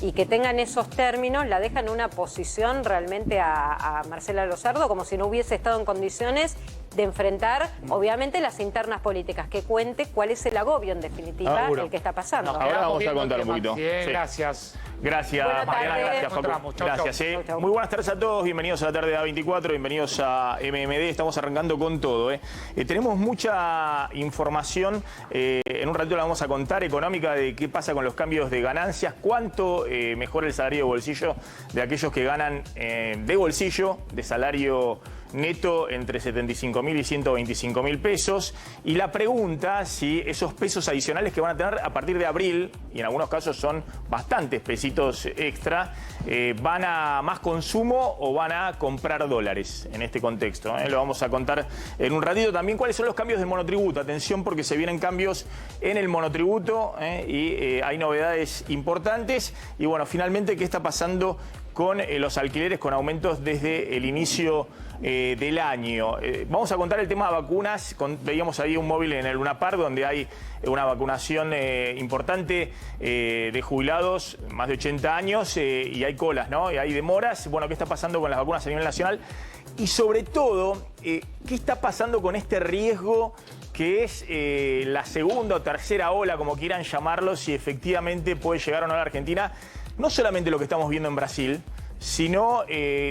y que tengan esos términos la dejan en una posición realmente a Marcela Lozardo como si no hubiese estado en condiciones de enfrentar, obviamente, las internas políticas, que cuente cuál es el agobio, en definitiva, el que está pasando. Ahora vamos a contar un poquito. Bien, Sí. Gracias. Gracias, Mariana, gracias, Facu. Gracias. Chau. Muy buenas tardes a todos, bienvenidos a la tarde de A24, bienvenidos a MMD, estamos arrancando con todo. Tenemos mucha información, en un ratito la vamos a contar, económica, de qué pasa con los cambios de ganancias, cuánto mejora el salario de bolsillo de aquellos que ganan de bolsillo, de salario neto entre 75.000 y 125.000 pesos. Y la pregunta si esos pesos adicionales que van a tener a partir de abril, y en algunos casos son bastantes pesitos extra, van a más consumo o van a comprar dólares en este contexto. Lo vamos a contar en un ratito. También cuáles son los cambios de monotributo. Atención, porque se vienen cambios en el monotributo y hay novedades importantes. Y bueno, finalmente, ¿qué está pasando con los alquileres con aumentos desde el inicio del año? Vamos a contar el tema de vacunas. Veíamos ahí un móvil en el Luna Park donde hay una vacunación importante de jubilados, más de 80 años, y hay colas, ¿no? Y hay demoras. Bueno, ¿qué está pasando con las vacunas a nivel nacional? Y sobre todo, ¿qué está pasando con este riesgo que es la segunda o tercera ola, como quieran llamarlo, si efectivamente puede llegar o no a la Argentina? No solamente lo que estamos viendo en Brasil, sino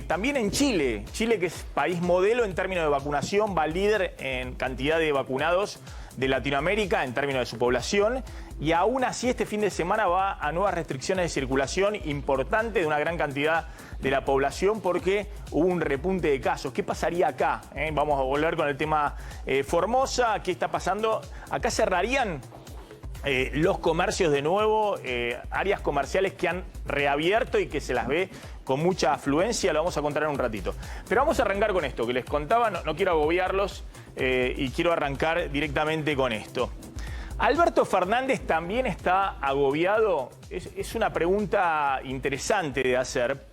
también en Chile. Chile, que es país modelo en términos de vacunación, va líder en cantidad de vacunados de Latinoamérica en términos de su población. Y aún así este fin de semana va a nuevas restricciones de circulación importantes de una gran cantidad de la población porque hubo un repunte de casos. ¿Qué pasaría acá? Vamos a volver con el tema Formosa. ¿Qué está pasando? Acá cerrarían los comercios de nuevo, áreas comerciales que han reabierto y que se las ve con mucha afluencia. Lo vamos a contar en un ratito. Pero vamos a arrancar con esto que les contaba. No quiero agobiarlos y quiero arrancar directamente con esto. ¿Alberto Fernández también está agobiado? Es una pregunta interesante de hacer.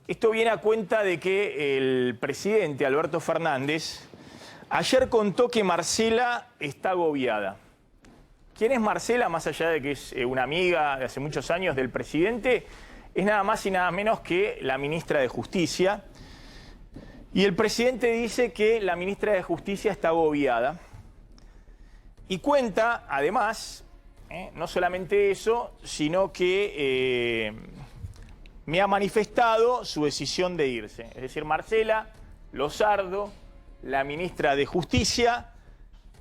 Esto viene a cuenta de que el presidente Alberto Fernández ayer contó que Marcela está agobiada. ¿Quién es Marcela? Más allá de que es una amiga de hace muchos años del presidente, es nada más y nada menos que la ministra de Justicia. Y el presidente dice que la ministra de Justicia está agobiada. Y cuenta, además, no solamente eso, sino que me ha manifestado su decisión de irse. Es decir, Marcela Lozardo, la ministra de Justicia,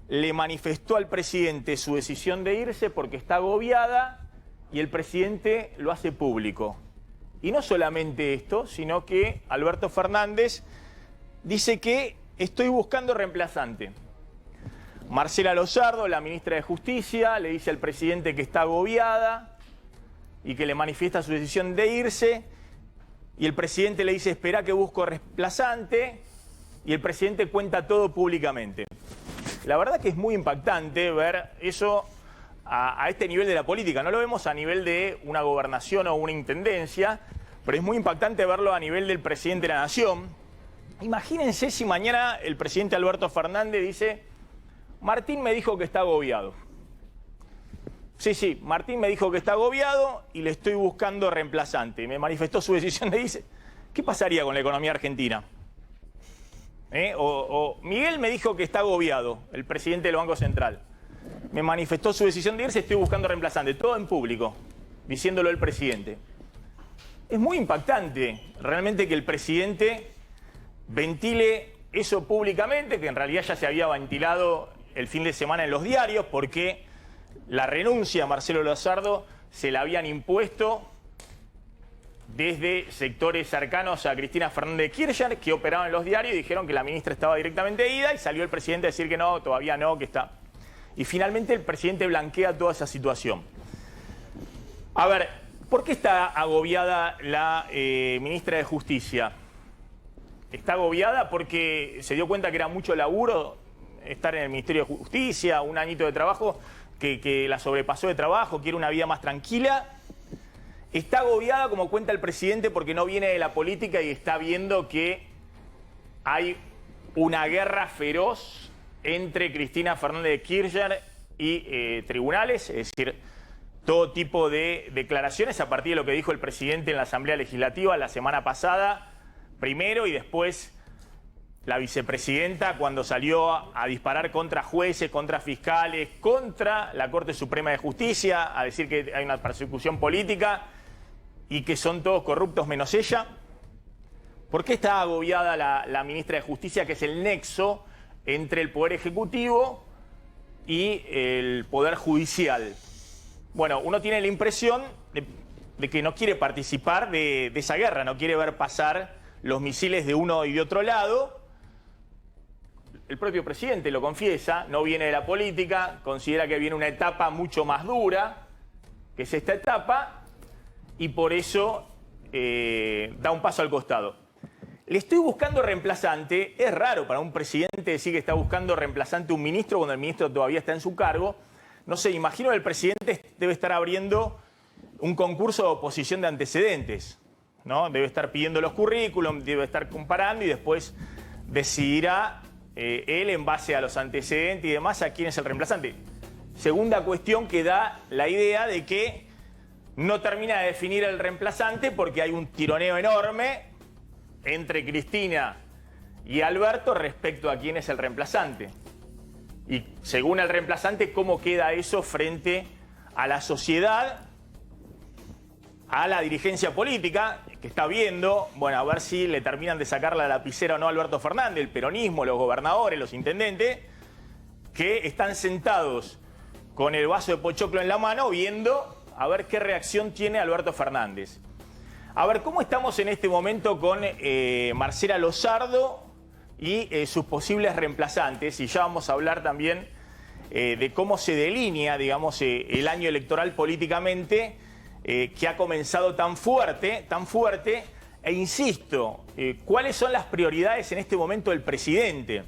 le manifestó al presidente su decisión de irse porque está agobiada y el presidente lo hace público. Y no solamente esto, sino que Alberto Fernández dice que estoy buscando reemplazante. Marcela Lozardo, la ministra de Justicia, le dice al presidente que está agobiada y que le manifiesta su decisión de irse. Y el presidente le dice, espera que busco reemplazante. Y el presidente cuenta todo públicamente. La verdad que es muy impactante ver eso a este nivel de la política. No lo vemos a nivel de una gobernación o una intendencia, pero es muy impactante verlo a nivel del presidente de la Nación. Imagínense si mañana el presidente Alberto Fernández dice, Martín me dijo que está agobiado. Sí, Martín me dijo que está agobiado y le estoy buscando reemplazante. Me manifestó su decisión de irse. ¿Qué pasaría con la economía argentina? O Miguel me dijo que está agobiado, el presidente del Banco Central. Me manifestó su decisión de irse, estoy buscando reemplazante. Todo en público, diciéndolo el presidente. Es muy impactante realmente que el presidente ventile eso públicamente, que en realidad ya se había ventilado el fin de semana en los diarios, porque la renuncia a Marcelo Lozardo se la habían impuesto desde sectores cercanos a Cristina Fernández de Kirchner, que operaban en los diarios y dijeron que la ministra estaba directamente ida, y salió el presidente a decir que no, todavía no, que está. Y finalmente el presidente blanquea toda esa situación. A ver, ¿por qué está agobiada la ministra de Justicia? Está agobiada porque se dio cuenta que era mucho laburo estar en el Ministerio de Justicia, un añito de trabajo que la sobrepasó de trabajo, quiere una vida más tranquila. Está agobiada, como cuenta el presidente, porque no viene de la política y está viendo que hay una guerra feroz entre Cristina Fernández de Kirchner y tribunales, es decir, todo tipo de declaraciones a partir de lo que dijo el presidente en la Asamblea Legislativa la semana pasada, primero, y después la vicepresidenta cuando salió a disparar contra jueces, contra fiscales, contra la Corte Suprema de Justicia, a decir que hay una persecución política y que son todos corruptos menos ella. ¿Por qué está agobiada la ministra de Justicia, que es el nexo entre el Poder Ejecutivo y el Poder Judicial? Bueno, uno tiene la impresión de que no quiere participar de esa guerra, no quiere ver pasar los misiles de uno y de otro lado. El propio presidente lo confiesa, no viene de la política, considera que viene una etapa mucho más dura, que es esta etapa, y por eso da un paso al costado. Le estoy buscando reemplazante. Es raro para un presidente decir que está buscando reemplazante a un ministro cuando el ministro todavía está en su cargo. No sé, imagino que el presidente debe estar abriendo un concurso de oposición de antecedentes, ¿no? Debe estar pidiendo los currículums, debe estar comparando y después decidirá él en base a los antecedentes y demás a quién es el reemplazante. Segunda cuestión que da la idea de que no termina de definir el reemplazante porque hay un tironeo enorme entre Cristina y Alberto respecto a quién es el reemplazante. Y según el reemplazante, ¿cómo queda eso frente a la sociedad, a la dirigencia política, que está viendo, bueno, a ver si le terminan de sacar la lapicera o no a Alberto Fernández, el peronismo, los gobernadores, los intendentes, que están sentados con el vaso de pochoclo en la mano viendo a ver qué reacción tiene Alberto Fernández. A ver, ¿cómo estamos en este momento con Marcela Lozardo y sus posibles reemplazantes? Y ya vamos a hablar también de cómo se delinea, digamos, el año electoral políticamente, que ha comenzado tan fuerte, e insisto, ¿cuáles son las prioridades en este momento del presidente?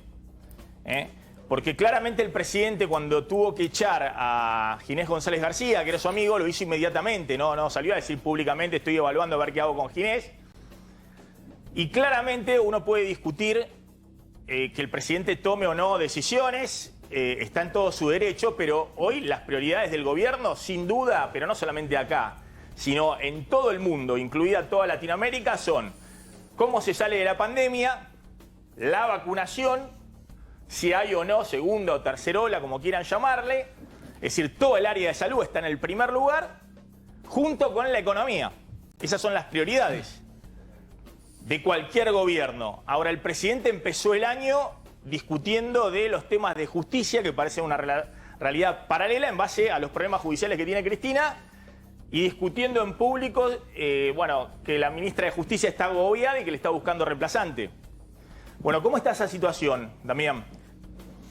Porque claramente el presidente, cuando tuvo que echar a Ginés González García, que era su amigo, lo hizo inmediatamente, no salió a decir públicamente estoy evaluando a ver qué hago con Ginés. Y claramente uno puede discutir que el presidente tome o no decisiones, está en todo su derecho, pero hoy las prioridades del gobierno, sin duda, pero no solamente acá, sino en todo el mundo, incluida toda Latinoamérica, son cómo se sale de la pandemia, la vacunación, si hay o no segunda o tercera ola, como quieran llamarle. Es decir, todo el área de salud está en el primer lugar, junto con la economía. Esas son las prioridades de cualquier gobierno. Ahora, el presidente empezó el año discutiendo de los temas de justicia, que parece una realidad paralela en base a los problemas judiciales que tiene Cristina, y discutiendo en público, bueno, que la ministra de Justicia está agobiada y que le está buscando reemplazante. Bueno, ¿cómo está esa situación, Damián?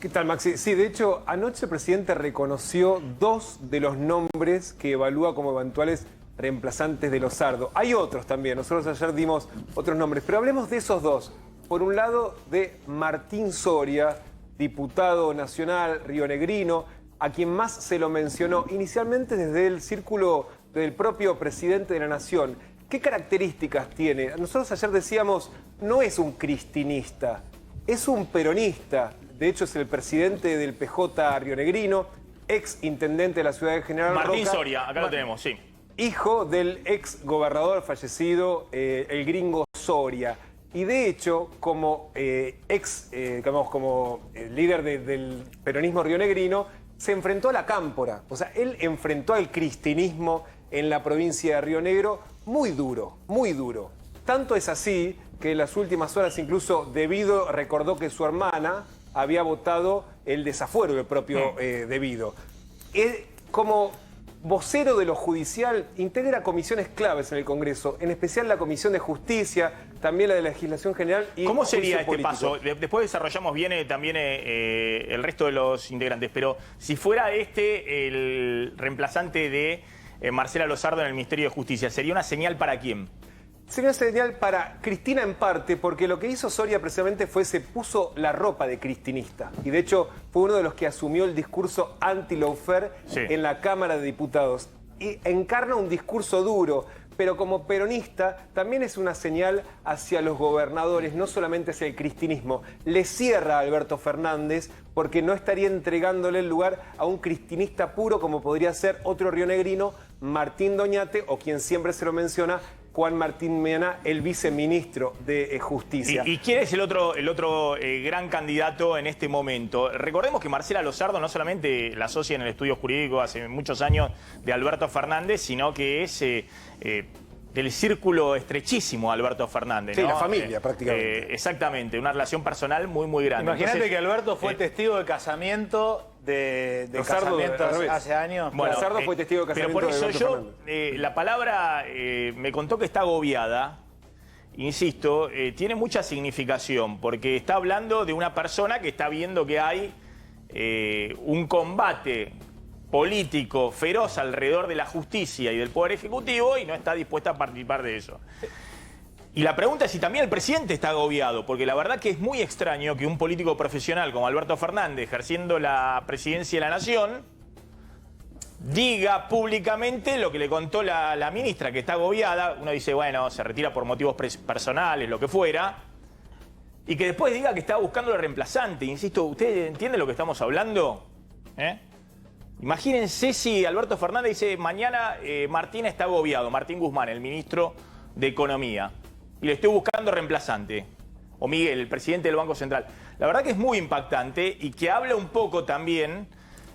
¿Qué tal, Maxi? Sí, de hecho, anoche el presidente reconoció dos de los nombres que evalúa como eventuales reemplazantes de Lozardo. Hay otros también, nosotros ayer dimos otros nombres, pero hablemos de esos dos. Por un lado, de Martín Soria, diputado nacional rionegrino, a quien más se lo mencionó inicialmente desde el círculo del propio presidente de la Nación. ¿Qué características tiene? Nosotros ayer decíamos, no es un cristinista, es un peronista. De hecho, es el presidente del PJ rionegrino, ex intendente de la ciudad de General Roca. Martín Soria, acá lo tenemos, sí. Hijo del ex gobernador fallecido, el gringo Soria. Y de hecho, como como líder del peronismo rionegrino, se enfrentó a la cámpora. O sea, él enfrentó al cristinismo en la provincia de Río Negro muy duro, muy duro. Tanto es así que en las últimas horas incluso Devido recordó que su hermana había votado el desafuero del propio Devido. Como vocero de lo judicial, integra comisiones claves en el Congreso, en especial la Comisión de Justicia, también la de Legislación General y ¿cómo sería este político. paso? Después desarrollamos bien también el resto de los integrantes, pero si fuera el reemplazante de Marcela Lozardo en el Ministerio de Justicia, ¿sería una señal para quién? Sería una señal para Cristina en parte, porque lo que hizo Soria precisamente fue se puso la ropa de cristinista. Y de hecho fue uno de los que asumió el discurso anti-lawfare en la Cámara de Diputados. Y encarna un discurso duro. pero como peronista también es una señal hacia los gobernadores, no solamente hacia el cristinismo. Le cierra a Alberto Fernández porque no estaría entregándole el lugar a un cristinista puro como podría ser otro rionegrino, Martín Doñate, o quien siempre se lo menciona, Juan Martín Mena, el viceministro de Justicia. ¿Y quién es el otro gran candidato en este momento? Recordemos que Marcela Lozardo no solamente la asocia en el estudio jurídico hace muchos años de Alberto Fernández, sino que es del círculo estrechísimo de Alberto Fernández, Sí, ¿no? la familia prácticamente. Exactamente, una relación personal muy, muy grande. Imagínate Entonces, que Alberto fue testigo de casamiento de Lozardo, casamientos hace años. Bueno, Lozardo fue testigo de casamiento pero por eso de Alberto Fernández. la palabra me contó que está agobiada. Insisto, tiene mucha significación porque está hablando de una persona que está viendo que hay un combate político feroz alrededor de la justicia y del Poder Ejecutivo y no está dispuesta a participar de eso. Y la pregunta es si también el presidente está agobiado, porque la verdad que es muy extraño que un político profesional como Alberto Fernández, ejerciendo la presidencia de la Nación, diga públicamente lo que le contó la ministra, que está agobiada. Uno dice, bueno, se retira por motivos personales, lo que fuera, y que después diga que está buscando el reemplazante. Insisto, ¿usted entiende lo que estamos hablando? Imagínense si Alberto Fernández dice, mañana Martín está agobiado, Martín Guzmán, el ministro de Economía, y le estoy buscando reemplazante. O Miguel, el presidente del Banco Central. La verdad que es muy impactante y que habla un poco también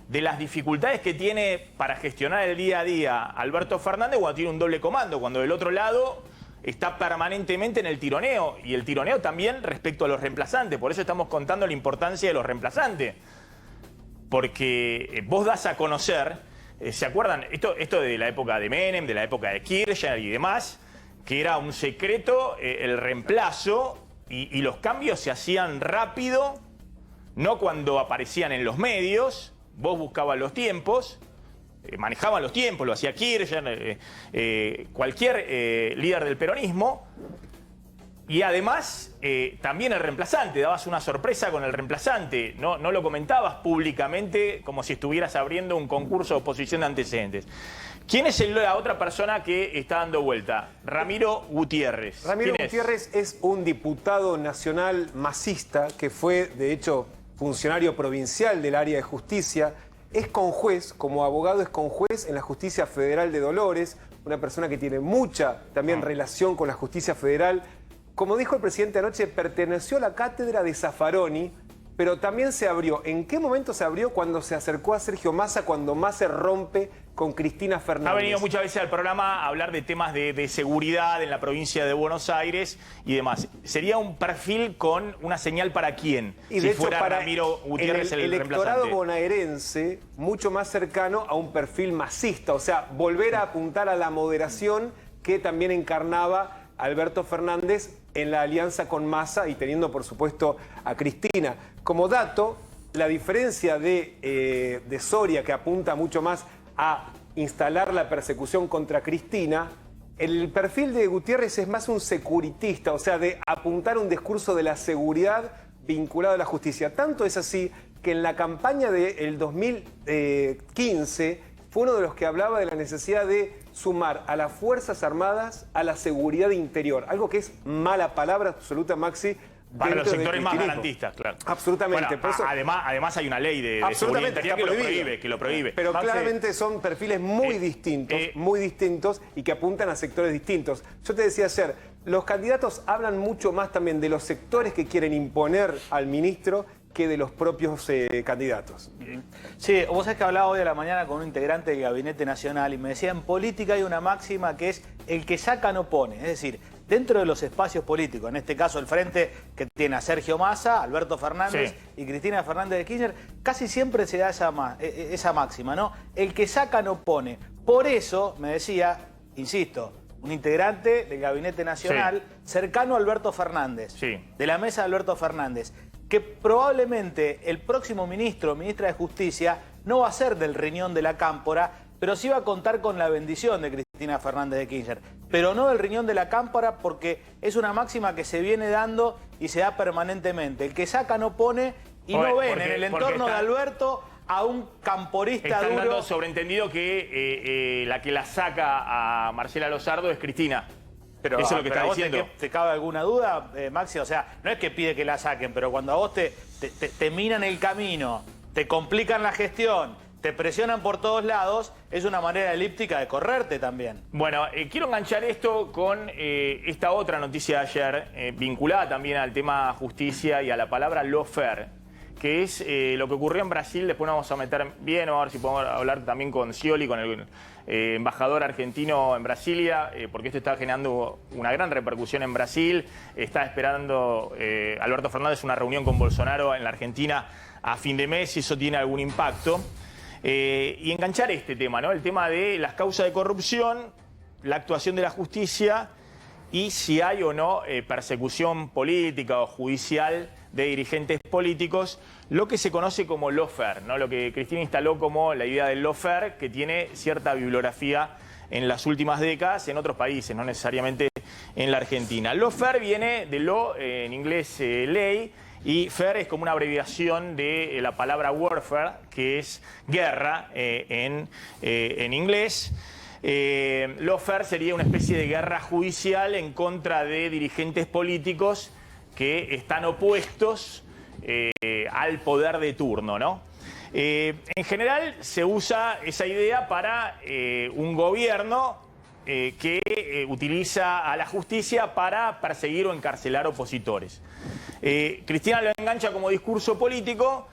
de las dificultades que tiene para gestionar el día a día Alberto Fernández cuando tiene un doble comando, cuando del otro lado está permanentemente en el tironeo. Y el tironeo también respecto a los reemplazantes. Por eso estamos contando la importancia de los reemplazantes. Porque vos das a conocer, ¿se acuerdan? Esto de la época de Menem, de la época de Kirchner y demás, que era un secreto el reemplazo y los cambios se hacían rápido, no cuando aparecían en los medios, vos buscabas los tiempos, manejaban los tiempos, lo hacía Kirchner, cualquier líder del peronismo. Y además, también el reemplazante, dabas una sorpresa con el reemplazante, no lo comentabas públicamente como si estuvieras abriendo un concurso de oposición de antecedentes. ¿Quién es la otra persona que está dando vuelta? Ramiro Gutiérrez. Ramiro Gutiérrez es un diputado nacional masista que fue, de hecho, funcionario provincial del área de justicia. Es conjuez, como abogado es conjuez en la Justicia Federal de Dolores, una persona que tiene mucha también relación con la justicia federal. Como dijo el presidente anoche, perteneció a la cátedra de Zaffaroni, pero también se abrió. ¿En qué momento se abrió? Cuando se acercó a Sergio Massa, cuando Massa rompe con Cristina Fernández. Ha venido muchas veces al programa a hablar de temas de seguridad en la provincia de Buenos Aires y demás. ¿Sería un perfil con una señal para quién? Y si de hecho, fuera para Ramiro Gutiérrez el electorado reemplazante. bonaerense, mucho más cercano a un perfil masista. O sea, volver a apuntar a la moderación que también encarnaba Alberto Fernández en la alianza con Massa y teniendo, por supuesto, a Cristina. Como dato, la diferencia de Soria, que apunta mucho más a instalar la persecución contra Cristina, el perfil de Gutiérrez es más un securitista, o sea, de apuntar un discurso de la seguridad vinculado a la justicia. Tanto es así que en la campaña del 2015 fue uno de los que hablaba de la necesidad de sumar a las Fuerzas Armadas a la seguridad interior. Algo que es mala palabra absoluta, Maxi. Para los sectores más garantistas, claro. Absolutamente. Bueno, por eso, además hay una ley de seguridad interior que lo prohíbe. Pero Maxi, claramente son perfiles muy distintos y que apuntan a sectores distintos. Yo te decía ayer, los candidatos hablan mucho más también de los sectores que quieren imponer al ministro que de los propios candidatos. Sí, vos sabés que hablaba hoy a la mañana con un integrante del Gabinete Nacional y me decía, en política hay una máxima que es el que saca no pone. Es decir, dentro de los espacios políticos, en este caso el frente que tiene a Sergio Massa, Alberto Fernández y Cristina Fernández de Kirchner, casi siempre se da esa máxima, ¿no? El que saca no pone. Por eso, me decía, insisto, un integrante del Gabinete Nacional cercano a Alberto Fernández, de la mesa de Alberto Fernández, que probablemente el próximo ministra de Justicia no va a ser del riñón de la cámpora, pero sí va a contar con la bendición de Cristina Fernández de Kirchner, pero no del riñón de la cámpora porque es una máxima que se viene dando y se da permanentemente. El que saca no pone y no ven en el entorno de Alberto a un camporista Están duro. dando sobreentendido que la que la saca a Marcela Lozardo es Cristina. Pero, eso es lo que está ¿a vos diciendo. ¿Te cabe alguna duda, Maxi? O sea, no es que pide que la saquen, pero cuando a vos te minan el camino, te complican la gestión, te presionan por todos lados, es una manera elíptica de correrte también. Bueno, quiero enganchar esto con esta otra noticia de ayer, vinculada también al tema justicia y a la palabra lawfare, que es lo que ocurrió en Brasil. Después nos vamos a meter bien, vamos a ver si podemos hablar también con Scioli, con el embajador argentino en Brasilia, porque esto está generando una gran repercusión en Brasil. Está esperando Alberto Fernández una reunión con Bolsonaro en la Argentina a fin de mes, si eso tiene algún impacto. Y enganchar este tema, ¿no? El tema de las causas de corrupción, la actuación de la justicia y si hay o no persecución política o judicial de dirigentes políticos, lo que se conoce como lawfare, ¿no? Lo que Cristina instaló como la idea del lawfare, que tiene cierta bibliografía en las últimas décadas en otros países, no necesariamente en la Argentina. Lawfare viene de law, en inglés ley, y fair es como una abreviación de la palabra warfare, que es guerra en inglés. Lawfare sería una especie de guerra judicial en contra de dirigentes políticos que están opuestos al poder de turno, ¿no? En general se usa esa idea para un gobierno que utiliza a la justicia para perseguir o encarcelar opositores. Cristina lo engancha como discurso político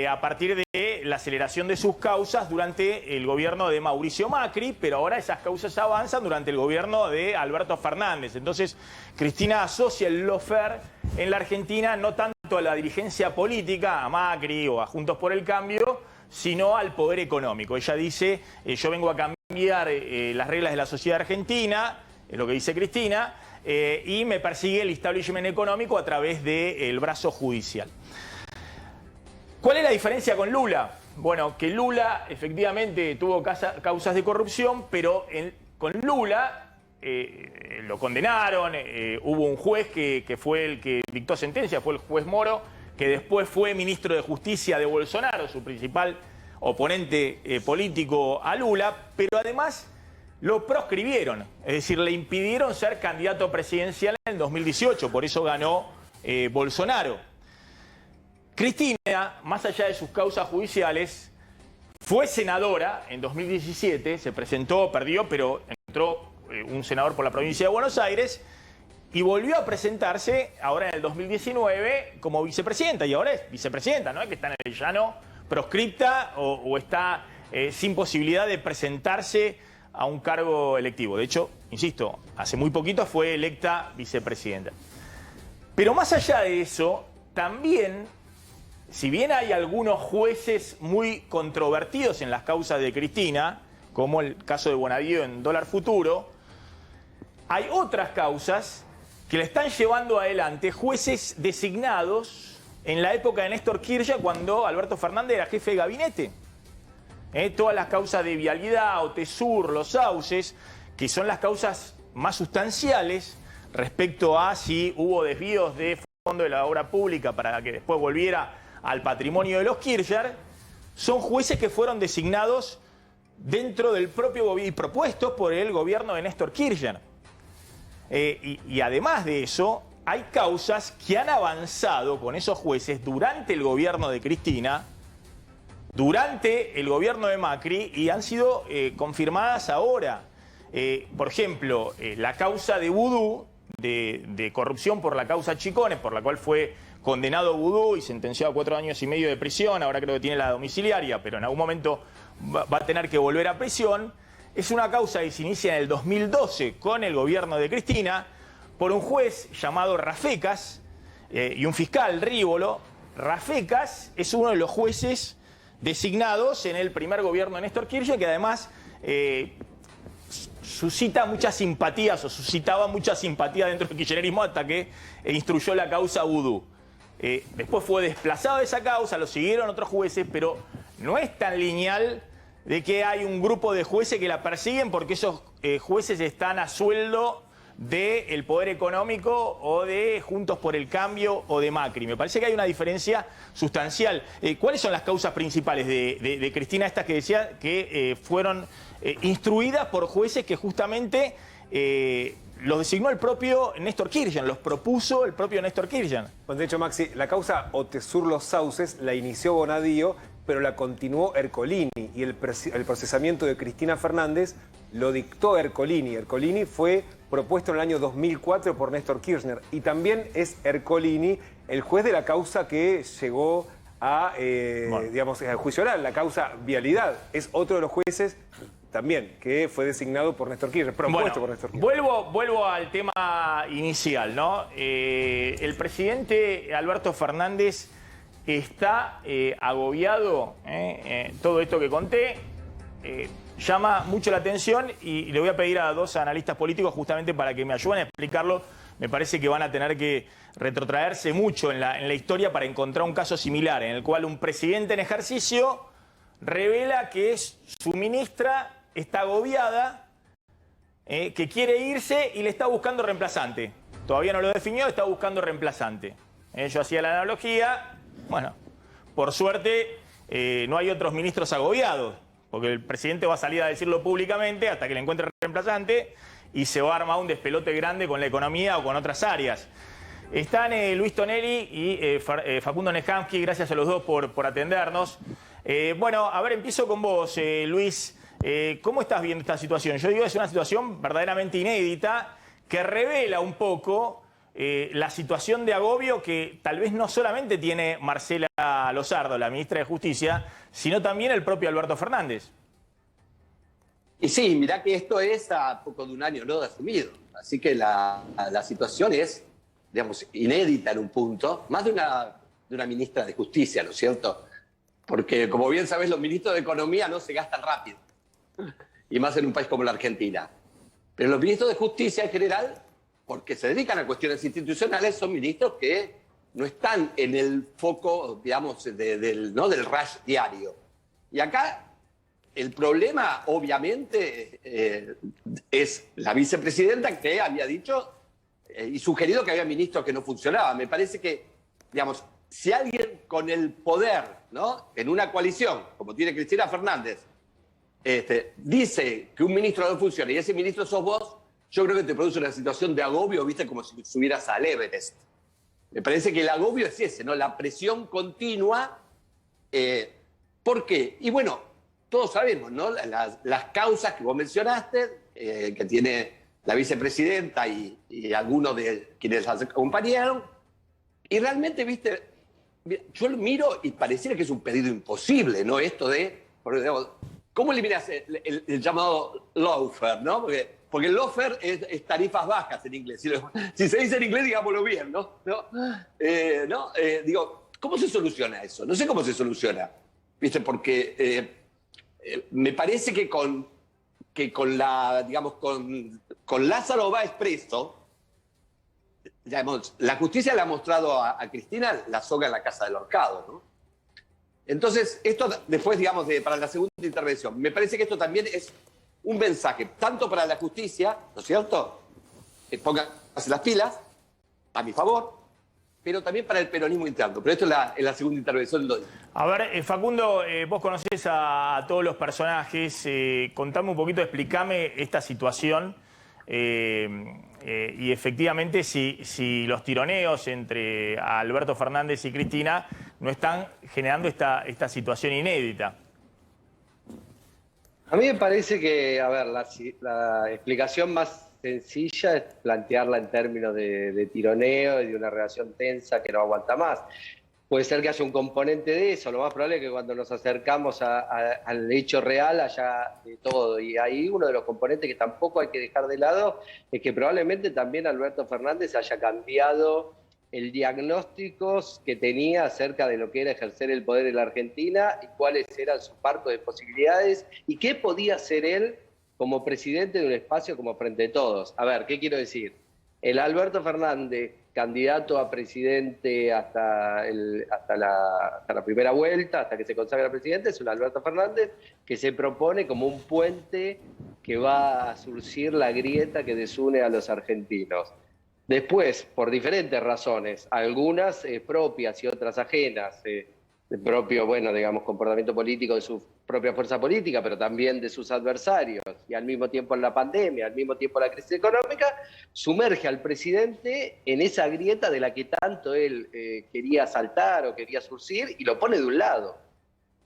a partir de la aceleración de sus causas durante el gobierno de Mauricio Macri, pero ahora esas causas avanzan durante el gobierno de Alberto Fernández. Entonces, Cristina asocia el lawfare en la Argentina no tanto a la dirigencia política, a Macri o a Juntos por el Cambio, sino al poder económico. Ella dice, yo vengo a cambiar las reglas de la sociedad argentina, es lo que dice Cristina, y me persigue el establishment económico a través del brazo judicial. ¿Cuál es la diferencia con Lula? Bueno, que Lula efectivamente tuvo causas de corrupción, pero con Lula lo condenaron, hubo un juez que fue el que dictó sentencia, fue el juez Moro, que después fue ministro de Justicia de Bolsonaro, su principal oponente político a Lula, pero además lo proscribieron, es decir, le impidieron ser candidato presidencial en el 2018, por eso ganó Bolsonaro. Cristina, más allá de sus causas judiciales, fue senadora en 2017, se presentó, perdió, pero entró un senador por la provincia de Buenos Aires y volvió a presentarse ahora en el 2019 como vicepresidenta, y ahora es vicepresidenta, no es que está en el llano proscripta o está sin posibilidad de presentarse a un cargo electivo. De hecho, insisto, hace muy poquito fue electa vicepresidenta. Pero más allá de eso, también, si bien hay algunos jueces muy controvertidos en las causas de Cristina, como el caso de Bonadío en dólar futuro, hay otras causas que le están llevando adelante jueces designados en la época de Néstor Kirchner, cuando Alberto Fernández era jefe de gabinete. Todas las causas de vialidad, OTESUR, los sauces, que son las causas más sustanciales respecto a si hubo desvíos de fondo de la obra pública para que después volviera al patrimonio de los Kirchner, son jueces que fueron designados dentro del propio gobierno y propuestos por el gobierno de Néstor Kirchner. Y además de eso, hay causas que han avanzado con esos jueces durante el gobierno de Cristina, durante el gobierno de Macri, y han sido confirmadas ahora. Por ejemplo, la causa de Vudú, de corrupción por la causa Chicones, por la cual fue condenado Vudú y sentenciado a 4 años y medio de prisión, ahora creo que tiene la domiciliaria, pero en algún momento va a tener que volver a prisión. Es una causa que se inicia en el 2012 con el gobierno de Cristina por un juez llamado Rafecas y un fiscal, Rívolo. Rafecas es uno de los jueces designados en el primer gobierno de Néstor Kirchner, que además suscita muchas simpatías o suscitaba mucha simpatía dentro del kirchnerismo hasta que instruyó la causa Vudú. Después fue desplazado de esa causa, lo siguieron otros jueces, pero no es tan lineal de que hay un grupo de jueces que la persiguen porque esos jueces están a sueldo del Poder Económico o de Juntos por el Cambio o de Macri. Me parece que hay una diferencia sustancial. ¿Cuáles son las causas principales de Cristina, estas que decía que fueron instruidas por jueces que justamente los designó el propio Néstor Kirchner, los propuso el propio Néstor Kirchner? Bueno, de hecho, Maxi, la causa Otesur Los Sauces la inició Bonadío, pero la continuó Ercolini, y el procesamiento de Cristina Fernández lo dictó Ercolini. Ercolini fue propuesto en el año 2004 por Néstor Kirchner, y también es Ercolini el juez de la causa que llegó a, digamos, al juicio oral, la causa Vialidad. Es otro de los jueces también que fue designado por Néstor Kirchner, propuesto por Néstor Kirchner. Vuelvo al tema inicial, ¿no? El presidente Alberto Fernández está agobiado, todo esto que conté llama mucho la atención, y le voy a pedir a dos analistas políticos justamente para que me ayuden a explicarlo. Me parece que van a tener que retrotraerse mucho en la historia para encontrar un caso similar, en el cual un presidente en ejercicio revela que su ministra está agobiada, que quiere irse y le está buscando reemplazante. Todavía no lo definió, está buscando reemplazante. Yo hacía la analogía, bueno, por suerte no hay otros ministros agobiados, porque el presidente va a salir a decirlo públicamente hasta que le encuentre reemplazante, y se va a armar un despelote grande con la economía o con otras áreas. Están Luis Tonelli y Facundo Nejamsky, gracias a los dos por atendernos. Bueno, a ver, empiezo con vos, Luis. ¿Cómo estás viendo esta situación? Yo digo, es una situación verdaderamente inédita que revela un poco la situación de agobio que tal vez no solamente tiene Marcela Lozardo, la ministra de Justicia, sino también el propio Alberto Fernández. Y sí, mirá que esto es a poco de un año, ¿no?, de asumido. Así que la situación es, digamos, inédita en un punto, más de una ministra de Justicia, ¿no es cierto? Porque, como bien sabés, los ministros de Economía no se gastan rápido, y más en un país como la Argentina. Pero los ministros de Justicia en general, porque se dedican a cuestiones institucionales, son ministros que no están en el foco, digamos, del rush diario. Y acá el problema, obviamente, es la vicepresidenta, que había dicho y sugerido que había ministros que no funcionaban. Me parece que, digamos, si alguien con el poder, ¿no?, en una coalición, como tiene Cristina Fernández, dice que un ministro no funciona y ese ministro sos vos, yo creo que te produce una situación de agobio, ¿viste?, como si subieras al Everest. Me parece que el agobio es ese, ¿no?, la presión continua. ¿Por qué? Y bueno, todos sabemos, ¿no?, las causas que vos mencionaste, que tiene la vicepresidenta y algunos de quienes las acompañaron. Y realmente, viste, yo lo miro y pareciera que es un pedido imposible, ¿no? Esto de, ¿cómo eliminas el llamado lawfare, ¿no? Porque el lawfare es tarifas bajas en inglés. Si se dice en inglés, digámoslo bien, ¿no? Digo, ¿cómo se soluciona eso? No sé cómo se soluciona, ¿viste? Porque me parece que con Lázaro Báez preso, digamos, la justicia le ha mostrado a Cristina la soga en la casa del ahorcado, ¿no? Entonces, esto después, digamos, para la segunda intervención, me parece que esto también es un mensaje, tanto para la justicia, ¿no es cierto?, pónganse las pilas, a mi favor, pero también para el peronismo interno. Pero esto es la segunda intervención. A ver, Facundo, vos conocés a todos los personajes, contame un poquito, explícame esta situación, y efectivamente si los tironeos entre Alberto Fernández y Cristina no están generando esta situación inédita. A mí me parece que, a ver, la explicación más sencilla es plantearla en términos de tironeo y de una relación tensa que no aguanta más. Puede ser que haya un componente de eso, lo más probable es que cuando nos acercamos al hecho real haya de todo. Y ahí uno de los componentes que tampoco hay que dejar de lado es que probablemente también Alberto Fernández haya cambiado el diagnóstico que tenía acerca de lo que era ejercer el poder en la Argentina y cuáles eran sus marcos de posibilidades y qué podía hacer él como presidente de un espacio como Frente de Todos. A ver, ¿qué quiero decir? El Alberto Fernández, candidato a presidente hasta la primera vuelta, hasta que se consagra presidente, es un Alberto Fernández que se propone como un puente que va a surgir la grieta que desune a los argentinos. Después, por diferentes razones, algunas propias y otras ajenas, del propio, bueno, digamos, comportamiento político de su propia fuerza política, pero también de sus adversarios, y al mismo tiempo en la pandemia, al mismo tiempo la crisis económica, sumerge al presidente en esa grieta de la que tanto él quería saltar o quería surgir, y lo pone de un lado.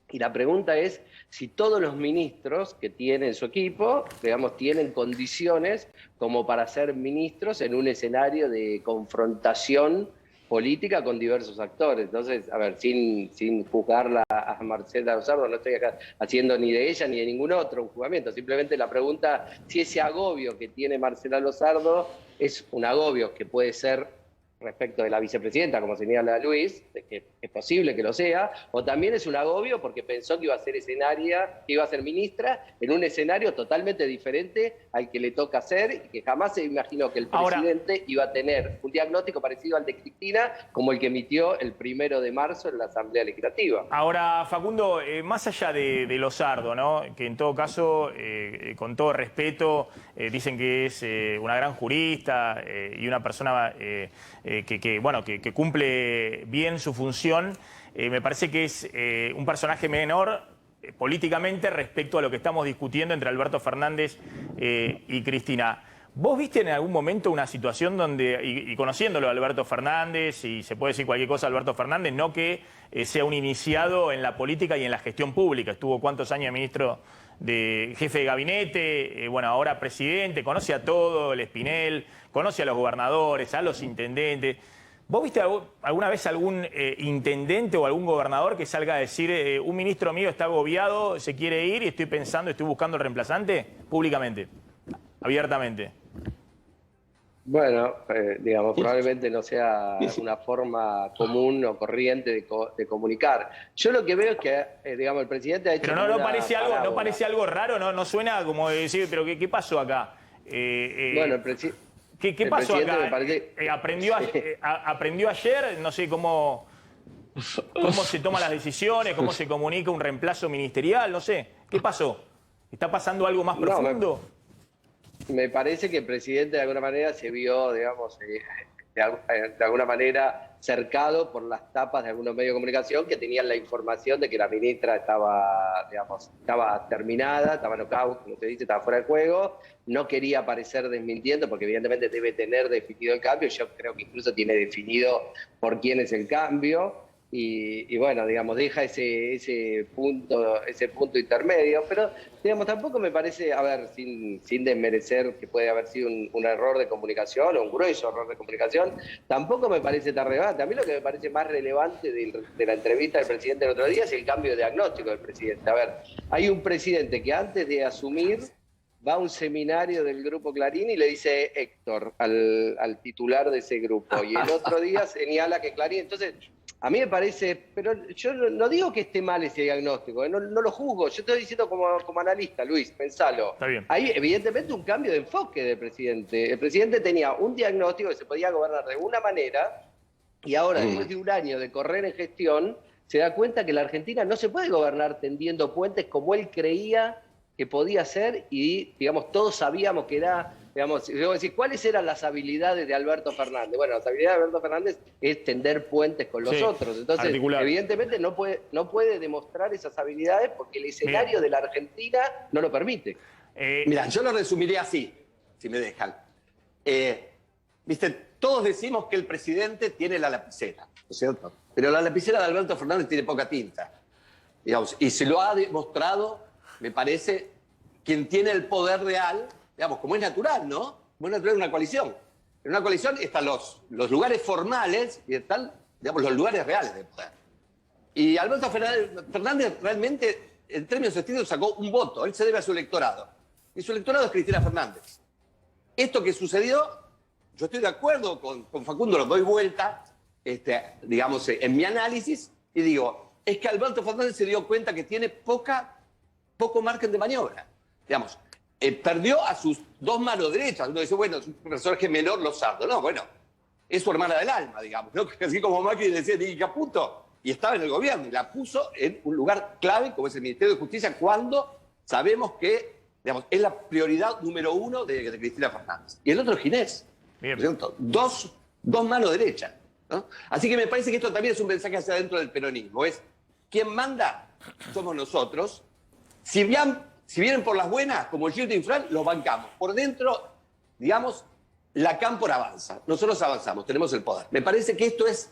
Y la pregunta es si todos los ministros que tiene en su equipo, digamos, tienen condiciones como para ser ministros en un escenario de confrontación política con diversos actores. Entonces, a ver, sin juzgarla a Marcela Lozardo, no estoy acá haciendo ni de ella ni de ningún otro un juzgamiento. Simplemente la pregunta, si ese agobio que tiene Marcela Lozardo es un agobio que puede ser respecto de la vicepresidenta, como señala Luis, de que es posible que lo sea, o también es un agobio porque pensó que iba a ser que iba a ser ministra en un escenario totalmente diferente al que le toca hacer, y que jamás se imaginó que el presidente iba a tener un diagnóstico parecido al de Cristina, como el que emitió el 1 de marzo en la Asamblea Legislativa. Ahora, Facundo, más allá de Lozardo, ¿no? Que en todo caso, con todo respeto, dicen que es una gran jurista y una persona que cumple bien su función, me parece que es un personaje menor políticamente respecto a lo que estamos discutiendo entre Alberto Fernández y Cristina. ¿Vos viste en algún momento una situación donde, y conociéndolo a Alberto Fernández, y se puede decir cualquier cosa a Alberto Fernández, no que sea un iniciado en la política y en la gestión pública? Estuvo cuántos años de ministro, de jefe de gabinete, bueno, ahora presidente, conoce a todo, el Espinel, conoce a los gobernadores, a los intendentes. ¿Vos viste alguna vez algún intendente o algún gobernador que salga a decir un ministro mío está agobiado, se quiere ir y estoy buscando el reemplazante públicamente, abiertamente? Bueno, digamos, probablemente no sea una forma común o corriente de comunicar. Yo lo que veo es que, digamos, el presidente ha hecho... Pero no parece algo raro, no suena como decir, pero ¿qué pasó acá? Bueno, ¿Qué pasó acá? Me parece... ¿Aprendió ayer? No sé cómo se toman las decisiones, cómo se comunica un reemplazo ministerial, no sé. ¿Qué pasó? ¿Está pasando algo más profundo? Me parece que el presidente de alguna manera se vio, digamos, de alguna manera cercado por las tapas de algunos medios de comunicación que tenían la información de que la ministra estaba terminada, estaba knockout, como se dice, estaba fuera de juego. No quería aparecer desmintiendo porque evidentemente debe tener definido el cambio. Yo creo que incluso tiene definido por quién es el cambio. Y bueno, digamos, deja ese punto intermedio, pero digamos, tampoco me parece, a ver, sin desmerecer que puede haber sido un error de comunicación o un grueso error de comunicación, tampoco me parece tan relevante. A mí lo que me parece más relevante de la entrevista del presidente el otro día es el cambio de diagnóstico del presidente. A ver, hay un presidente que antes de asumir va a un seminario del Grupo Clarín y le dice Héctor al titular de ese grupo, y el otro día señala que Clarín... Entonces, a mí me parece, pero yo no digo que esté mal ese diagnóstico, no lo juzgo, yo estoy diciendo como analista, Luis, pensalo. Está bien. Hay evidentemente un cambio de enfoque del presidente. El presidente tenía un diagnóstico que se podía gobernar de una manera, y ahora, después de un año de correr en gestión, se da cuenta que la Argentina no se puede gobernar tendiendo puentes como él creía que podía ser, y digamos, todos sabíamos que era... Digamos, debo decir, ¿cuáles eran las habilidades de Alberto Fernández? Bueno, las habilidades de Alberto Fernández es tender puentes con los otros. Entonces, evidentemente no puede demostrar esas habilidades porque el escenario de la Argentina no lo permite. Mira, yo lo resumiría así, si me dejan. Viste, todos decimos que el presidente tiene la lapicera, ¿no es cierto? Pero la lapicera de Alberto Fernández tiene poca tinta, digamos, y se lo ha demostrado, me parece, quien tiene el poder real, digamos, como es natural, ¿no? Como es natural una coalición. En una coalición están los lugares formales y están, digamos, los lugares reales de poder. Y Alberto Fernández realmente, en términos estrictos, sacó un voto. Él se debe a su electorado. Y su electorado es Cristina Fernández. Esto que sucedió, yo estoy de acuerdo con Facundo, lo doy vuelta, digamos, en mi análisis, y digo, es que Alberto Fernández se dio cuenta que tiene poco margen de maniobra. Digamos, perdió a sus dos manos derechas. Uno dice, bueno, es un personaje menor, Lozardo. No, bueno, es su hermana del alma, digamos, ¿no? Así como Macri decía, ni Caputo, y estaba en el gobierno, y la puso en un lugar clave, como es el Ministerio de Justicia, cuando sabemos que Digamos, es la prioridad número 1 de Cristina Fernández. Y el otro es Ginés. Bien. ¿No es cierto? Dos manos derechas, ¿no? Así que me parece que esto también es un mensaje hacia adentro del peronismo. Es, quien manda somos nosotros. Si vienen por las buenas, como el Gildo Infran, los bancamos. Por dentro, digamos, la cámpora avanza. Nosotros avanzamos, tenemos el poder. Me parece que esto es,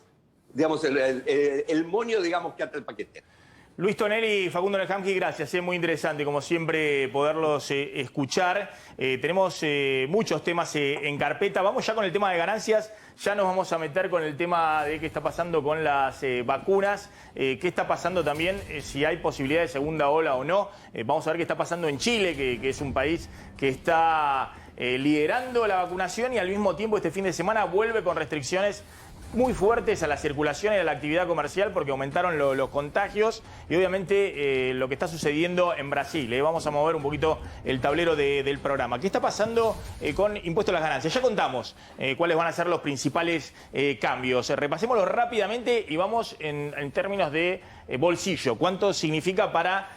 digamos, el moño, digamos, que ata el paquete. Luis Tonelli y Facundo Nejamsky, gracias. Es muy interesante, como siempre, poderlos escuchar. Tenemos muchos temas en carpeta. Vamos ya con el tema de ganancias. Ya nos vamos a meter con el tema de qué está pasando con las vacunas. Qué está pasando también, si hay posibilidad de segunda ola o no. Vamos a ver qué está pasando en Chile, que es un país que está liderando la vacunación y al mismo tiempo este fin de semana vuelve con restricciones muy fuertes a la circulación y a la actividad comercial porque aumentaron los contagios y obviamente lo que está sucediendo en Brasil. Vamos a mover un poquito el tablero del programa. ¿Qué está pasando con impuestos a las ganancias? Ya contamos cuáles van a ser los principales cambios. Repasémoslos rápidamente y vamos en términos de bolsillo. ¿Cuánto significa para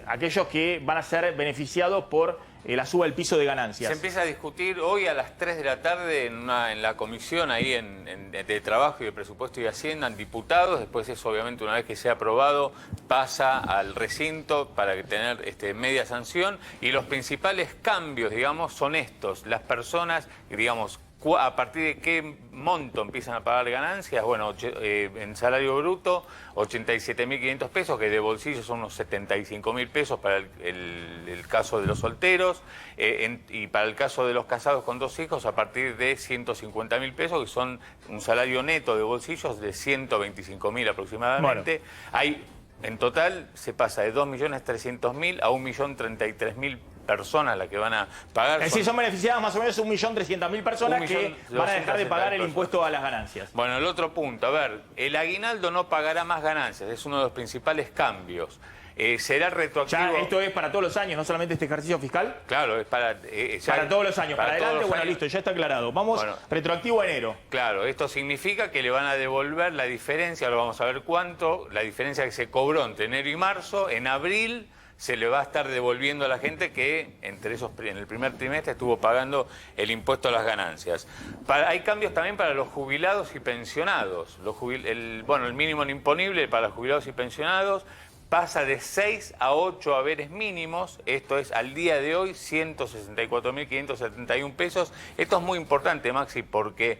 aquellos que van a ser beneficiados por la suba del piso de ganancias? Se empieza a discutir hoy a las 3 de la tarde en la comisión ahí de Trabajo y de Presupuesto y Hacienda, en diputados. Después eso, obviamente, una vez que sea aprobado, pasa al recinto para tener media sanción. Y los principales cambios, digamos, son estos. Las personas, digamos, ¿a partir de qué monto empiezan a pagar ganancias? Bueno, en salario bruto, 87.500 pesos, que de bolsillo son unos 75.000 pesos para el caso de los solteros, y para el caso de los casados con 2 hijos, a partir de 150.000 pesos, que son un salario neto de bolsillos de 125.000 aproximadamente. Bueno. En total se pasa de 2.300.000 a 1.033.000 personas las que van a pagar. Es decir, son beneficiadas más o menos 1.300.000 personas que van a dejar de pagar el impuesto a las ganancias. Bueno, el otro punto, a ver, el aguinaldo no pagará más ganancias, es uno de los principales cambios. Será retroactivo. Ya, esto es para todos los años, no solamente este ejercicio fiscal. Claro, es para todos los años. Para adelante, bueno, listo, ya está aclarado. Vamos, retroactivo a enero. Claro, esto significa que le van a devolver la diferencia, ahora vamos a ver cuánto, la diferencia que se cobró entre enero y marzo, en abril se le va a estar devolviendo a la gente que en el primer trimestre estuvo pagando el impuesto a las ganancias. Hay cambios también para los jubilados y pensionados. El mínimo imponible para los jubilados y pensionados pasa de 6 a 8 haberes mínimos. Esto es, al día de hoy, 164.571 pesos. Esto es muy importante, Maxi, porque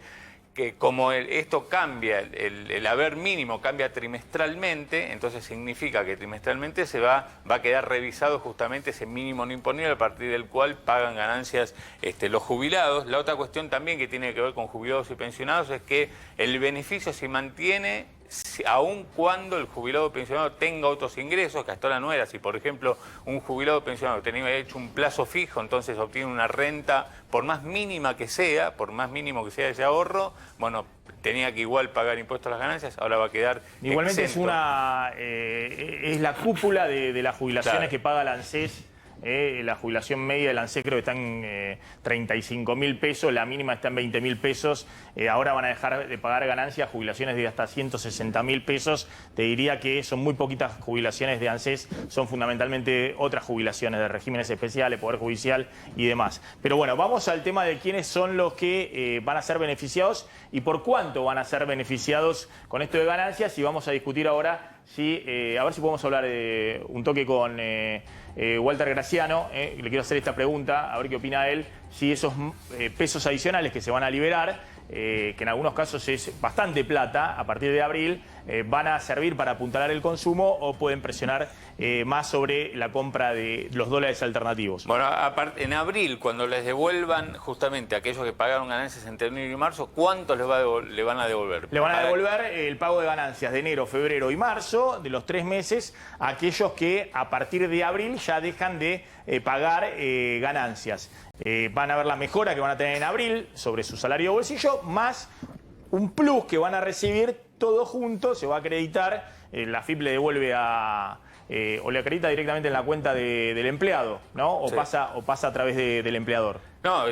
como esto cambia, el haber mínimo cambia trimestralmente, entonces significa que trimestralmente va a quedar revisado justamente ese mínimo no imponible a partir del cual pagan ganancias los jubilados. La otra cuestión también que tiene que ver con jubilados y pensionados es que el beneficio se mantiene aun cuando el jubilado pensionado tenga otros ingresos, que hasta ahora no era. Si, por ejemplo, un jubilado pensionado tenía hecho un plazo fijo, entonces obtiene una renta, por más mínima que sea, por más mínimo que sea ese ahorro, bueno, tenía que igual pagar impuestos a las ganancias, ahora va a quedar igualmente exento. Es la cúpula de las jubilaciones que paga la ANSES. La jubilación media del ANSES creo que está en 35.000 pesos, la mínima está en 20.000 pesos. Ahora van a dejar de pagar ganancias, jubilaciones de hasta 160.000 pesos. Te diría que son muy poquitas jubilaciones de ANSES, son fundamentalmente otras jubilaciones de regímenes especiales, Poder Judicial y demás. Pero bueno, vamos al tema de quiénes son los que van a ser beneficiados y por cuánto van a ser beneficiados con esto de ganancias. Y vamos a discutir ahora a ver si podemos hablar un toque con Walter Graciano. Le quiero hacer esta pregunta, a ver qué opina él, si esos pesos adicionales que se van a liberar, que en algunos casos es bastante plata a partir de abril, van a servir para apuntalar el consumo o pueden presionar más sobre la compra de los dólares alternativos. Bueno, en abril, cuando les devuelvan justamente a aquellos que pagaron ganancias entre enero y marzo, ¿cuánto le van a devolver? Le van a devolver el pago de ganancias de enero, febrero y marzo, de los 3 meses, a aquellos que a partir de abril ya dejan de pagar ganancias. Van a ver la mejora que van a tener en abril sobre su salario de bolsillo, más un plus que van a recibir todo junto, se va a acreditar, la AFIP le devuelve o le acredita directamente en la cuenta del empleado, ¿no? O, sí, pasa a través del empleador. No,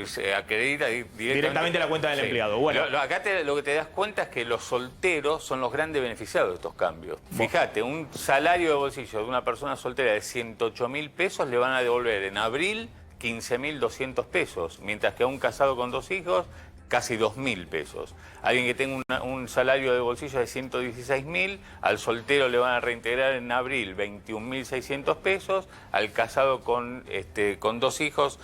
se acredita Directamente a la cuenta del empleado. Bueno. Acá lo que te das cuenta es que los solteros son los grandes beneficiados de estos cambios. Fíjate, un salario de bolsillo de una persona soltera de 108.000 pesos le van a devolver en abril 15.200 pesos, mientras que a un casado con 2 hijos casi 2.000 pesos. Alguien que tenga un salario de bolsillo de 116.000, al soltero le van a reintegrar en abril 21.600 pesos, al casado con 2 hijos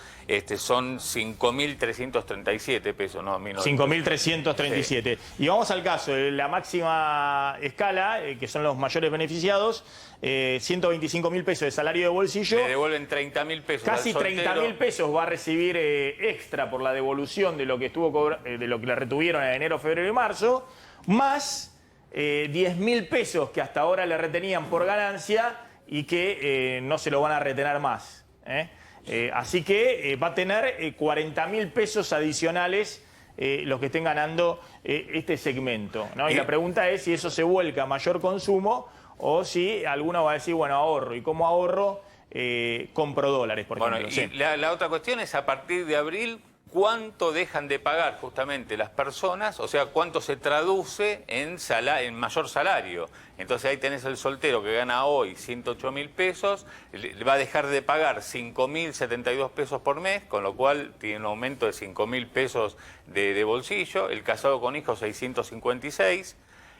son 5.337 pesos, no, 5.337. Sí. Y vamos al caso, la máxima escala, que son los mayores beneficiados, 125.000 pesos de salario de bolsillo. Le devuelven 30.000 pesos. Casi 30.000 pesos va a recibir extra por la devolución de lo que de lo que le retuvieron en enero, febrero y marzo, más 10.000 pesos que hasta ahora le retenían por ganancia y que no se lo van a retener más. Así que va a tener 40.000 pesos adicionales los que estén ganando este segmento, ¿no? Y la pregunta es si eso se vuelca a mayor consumo o si alguno va a decir, bueno, ahorro. ¿Y cómo ahorro? Compro dólares, por ejemplo. Y sí. la otra cuestión es, a partir de abril, ¿cuánto dejan de pagar justamente las personas? O sea, ¿cuánto se traduce en mayor salario? Entonces ahí tenés el soltero que gana hoy 108.000 pesos, le va a dejar de pagar 5.072 pesos por mes, con lo cual tiene un aumento de 5.000 pesos de bolsillo. El casado con hijos, 656.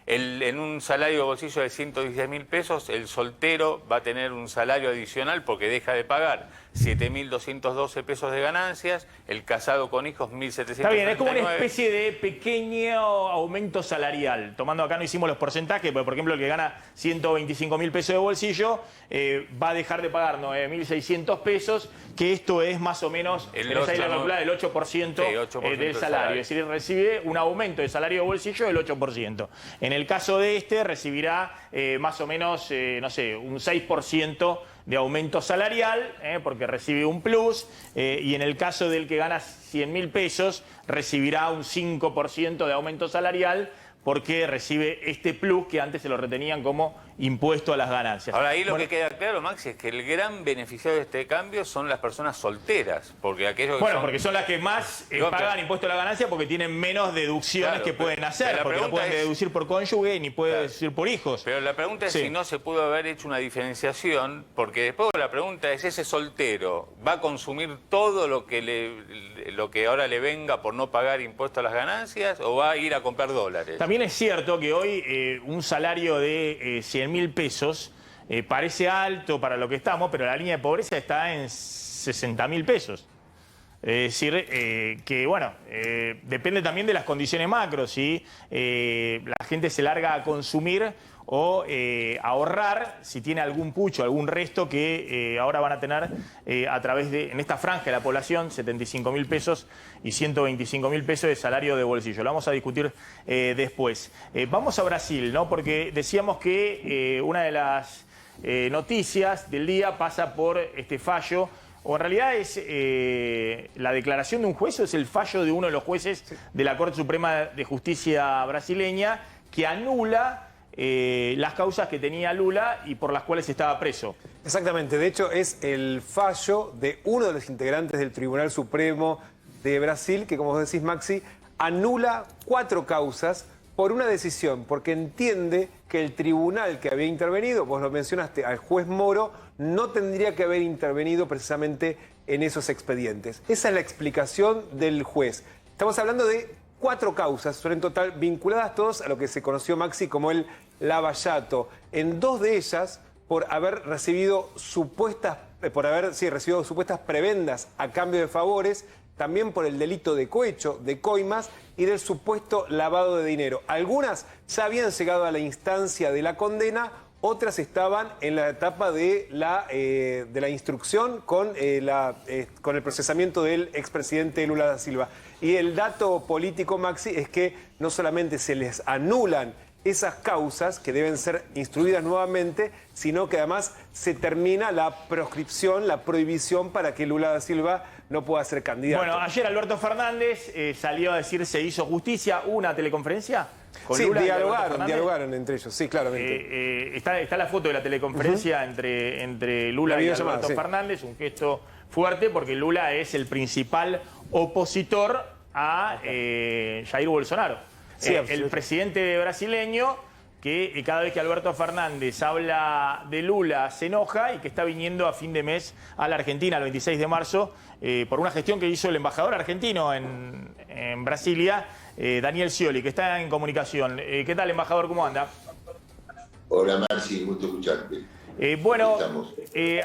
En un salario de bolsillo de 116.000 pesos, el soltero va a tener un salario adicional porque deja de pagar 7.212 pesos de ganancias, el casado con hijos 1.739. Está bien, es como una especie de pequeño aumento salarial. Tomando acá no hicimos los porcentajes, pero por ejemplo el que gana 125.000 pesos de bolsillo va a dejar de pagar 9.600 pesos, que esto es más o menos, el 8%, del salario. Es decir, recibe un aumento de salario de bolsillo del 8%. En el caso de este recibirá más o menos, no sé, un 6% de aumento salarial, porque recibe un plus, y en el caso del que gana 100.000 pesos recibirá un 5% de aumento salarial, porque recibe este plus que antes se lo retenían como impuesto a las ganancias. Ahora, ahí lo que queda claro, Maxi, es que el gran beneficiario de este cambio son las personas solteras, porque aquellos que porque son las que más pagan impuesto a la ganancia, porque tienen menos deducciones que pueden hacer, porque no pueden deducir por cónyuge ni pueden deducir por hijos. Pero la pregunta es si no se pudo haber hecho una diferenciación, porque después la pregunta es, ¿ese soltero va a consumir todo lo que ahora le venga por no pagar impuesto a las ganancias, o va a ir a comprar dólares? También es cierto que hoy un salario de 100.000 pesos parece alto para lo que estamos, pero la línea de pobreza está en 60.000 pesos. Es decir, que bueno, depende también de las condiciones macro, si la gente se larga a consumir o ahorrar, si tiene algún pucho, algún resto que ahora van a tener a través de, en esta franja de la población, 75.000 pesos y 125.000 pesos de salario de bolsillo. Lo vamos a discutir después. Vamos a Brasil, ¿no? Porque decíamos que una de las noticias del día pasa por este fallo, o en realidad es la declaración de un juez, o es el fallo de uno de los jueces de la Corte Suprema de Justicia brasileña, que anula las causas que tenía Lula y por las cuales estaba preso. Exactamente, de hecho es el fallo de uno de los integrantes del Tribunal Supremo de Brasil, que como vos decís, Maxi, anula 4 causas por una decisión, porque entiende que el tribunal que había intervenido, vos lo mencionaste, al juez Moro, no tendría que haber intervenido precisamente en esos expedientes. Esa es la explicación del juez. Estamos hablando de 4 causas, son en total vinculadas todas a lo que se conoció, Maxi, como el lavallato. En 2 de ellas, por haber recibido supuestas prebendas a cambio de favores, también por el delito de cohecho, de coimas y del supuesto lavado de dinero. Algunas ya habían llegado a la instancia de la condena, otras estaban en la etapa de la instrucción con el procesamiento del expresidente Lula da Silva. Y el dato político, Maxi, es que no solamente se les anulan esas causas que deben ser instruidas nuevamente, sino que además se termina la proscripción, la prohibición para que Lula da Silva no pueda ser candidato. Bueno, ayer Alberto Fernández salió a decir se hizo justicia, una teleconferencia con sí, Lula dialogaron entre ellos, sí, claramente. Está la foto de la teleconferencia entre Lula y Alberto Fernández, un gesto fuerte porque Lula es el principal opositor a Jair Bolsonaro. Sí, El presidente brasileño que cada vez que Alberto Fernández habla de Lula se enoja y que está viniendo a fin de mes a la Argentina, el 26 de marzo, por una gestión que hizo el embajador argentino en Brasilia, Daniel Scioli, que está en comunicación. ¿Qué tal, embajador? ¿Cómo anda? Hola, Maxi, gusto escucharte. Bueno,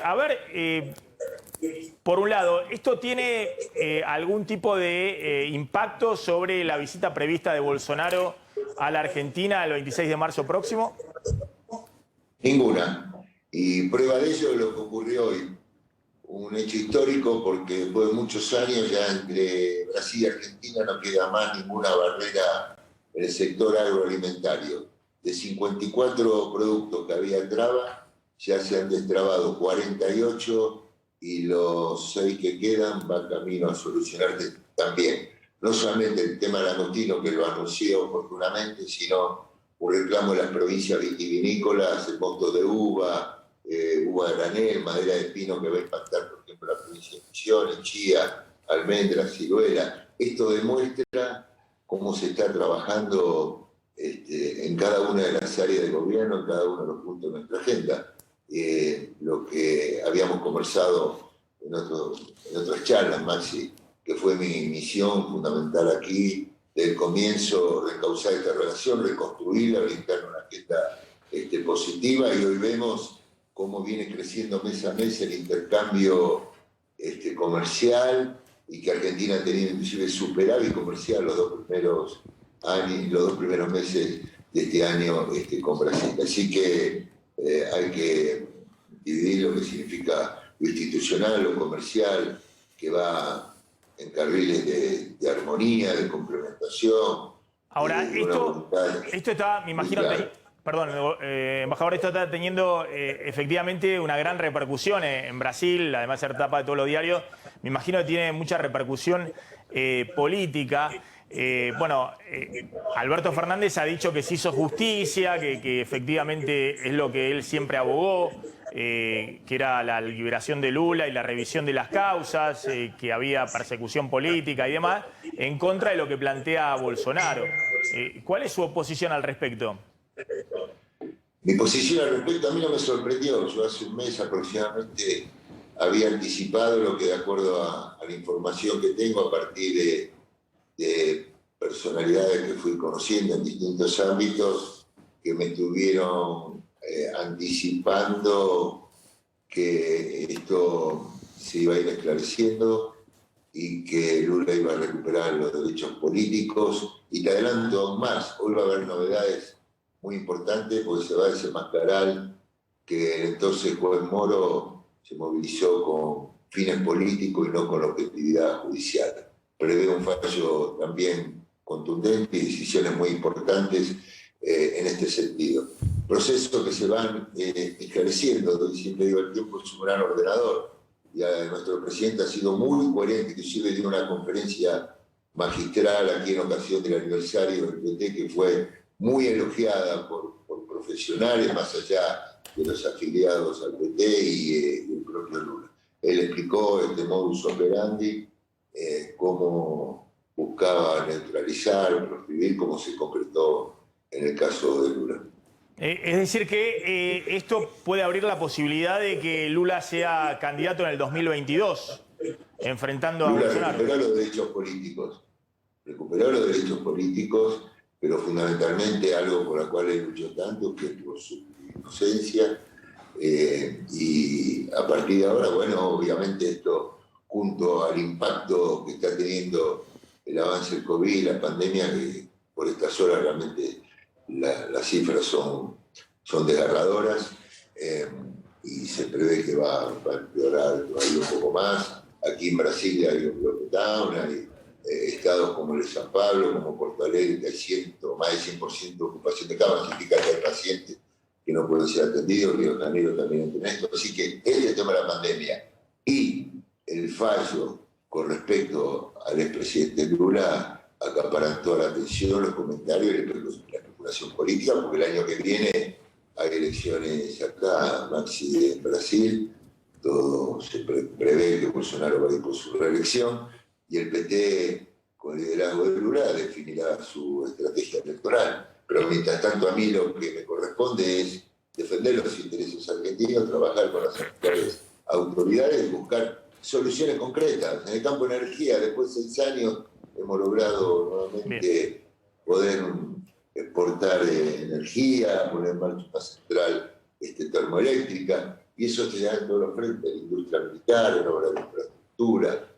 a ver, por un lado, ¿esto tiene algún tipo de impacto sobre la visita prevista de Bolsonaro a la Argentina el 26 de marzo próximo? Ninguna. Y prueba de ello es lo que ocurrió hoy. Un hecho histórico porque después de muchos años ya entre Brasil y Argentina no queda más ninguna barrera en el sector agroalimentario. De 54 productos que había trabas, ya se han destrabado 48 y los 6 que quedan van camino a solucionarse también. No solamente el tema langostino, que lo anunció oportunamente, sino un reclamo de las provincias vitivinícolas, el monto de uva, uva de granel, madera de pino que va a impactar, por ejemplo, la provincia de Misiones, chía, almendras, ciruela. Esto demuestra cómo se está trabajando en cada una de las áreas de gobierno, en cada uno de los puntos de nuestra agenda. Lo que habíamos conversado en otras charlas, Maxi, que fue mi misión fundamental aquí, del comienzo, reencauzar esta relación, reconstruirla, brindarle una agenda positiva, y hoy vemos cómo viene creciendo mes a mes el intercambio comercial, y que Argentina ha tenido inclusive superávit comercial los dos primeros meses de este año con Brasil. Así que hay que dividir lo que significa lo institucional, lo comercial, que va en carriles de armonía, de complementación. Ahora, esto está, me imagino, perdón, embajador, esto está teniendo efectivamente una gran repercusión en Brasil, además de ser tapa de todos los diarios. Me imagino que tiene mucha repercusión política. Alberto Fernández ha dicho que se hizo justicia, que efectivamente es lo que él siempre abogó, que era la liberación de Lula y la revisión de las causas, que había persecución política y demás, en contra de lo que plantea Bolsonaro. ¿Cuál es su oposición al respecto? Mi posición al respecto a mí no me sorprendió. Yo hace un mes aproximadamente había anticipado lo que, de acuerdo a la información que tengo a partir de personalidades que fui conociendo en distintos ámbitos, que me estuvieron anticipando que esto se iba a ir esclareciendo y que Lula iba a recuperar los derechos políticos. Y te adelanto aún más, hoy va a haber novedades muy importantes porque se va a desenmascarar que el entonces juez Moro se movilizó con fines políticos y no con la objetividad judicial. Prevé un fallo también contundente y decisiones muy importantes en este sentido. Procesos que se van esclareciendo. Siempre digo, el tiempo es un gran ordenador, y nuestro presidente ha sido muy coherente, inclusive dio una conferencia magistral aquí en ocasión del aniversario del PT, que fue muy elogiada por profesionales más allá de los afiliados al PT y el propio Lula. Él explicó este modus operandi, cómo buscaba neutralizar, proscribir, cómo se concretó en el caso de Lula. Es decir que esto puede abrir la posibilidad de que Lula sea candidato en el 2022, enfrentando a Bolsonaro. Recuperó los derechos políticos, pero fundamentalmente algo por lo cual él luchó tanto, que es por su inocencia. Y a partir de ahora, bueno, obviamente esto, junto al impacto que está teniendo el avance del COVID, la pandemia, que por estas horas realmente las cifras son desgarradoras, y se prevé que va a empeorar todavía un poco más. Aquí en Brasil hay un lockdown, hay estados como el de San Pablo, como Porto Alegre, que hay más de 100% de ocupación de camas, significa que hay pacientes que no pueden ser atendidos. Río de Janeiro también tiene esto. Así que el tema de la pandemia y el fallo con respecto al expresidente Lula acaparan toda la atención, los comentarios y la especulación política, porque el año que viene hay elecciones acá, Maxi, en Brasil, todo se prevé que Bolsonaro va a ir por su reelección y el PT, con el liderazgo de Lula, definirá su estrategia electoral. Pero mientras tanto a mí lo que me corresponde es defender los intereses argentinos, trabajar con las actuales autoridades, buscar soluciones concretas. En el campo de energía, después de 6 años, hemos logrado nuevamente poder exportar energía, poner en marcha una central termoeléctrica, y eso se da en todos los frentes, la industria militar, en obras de infraestructura.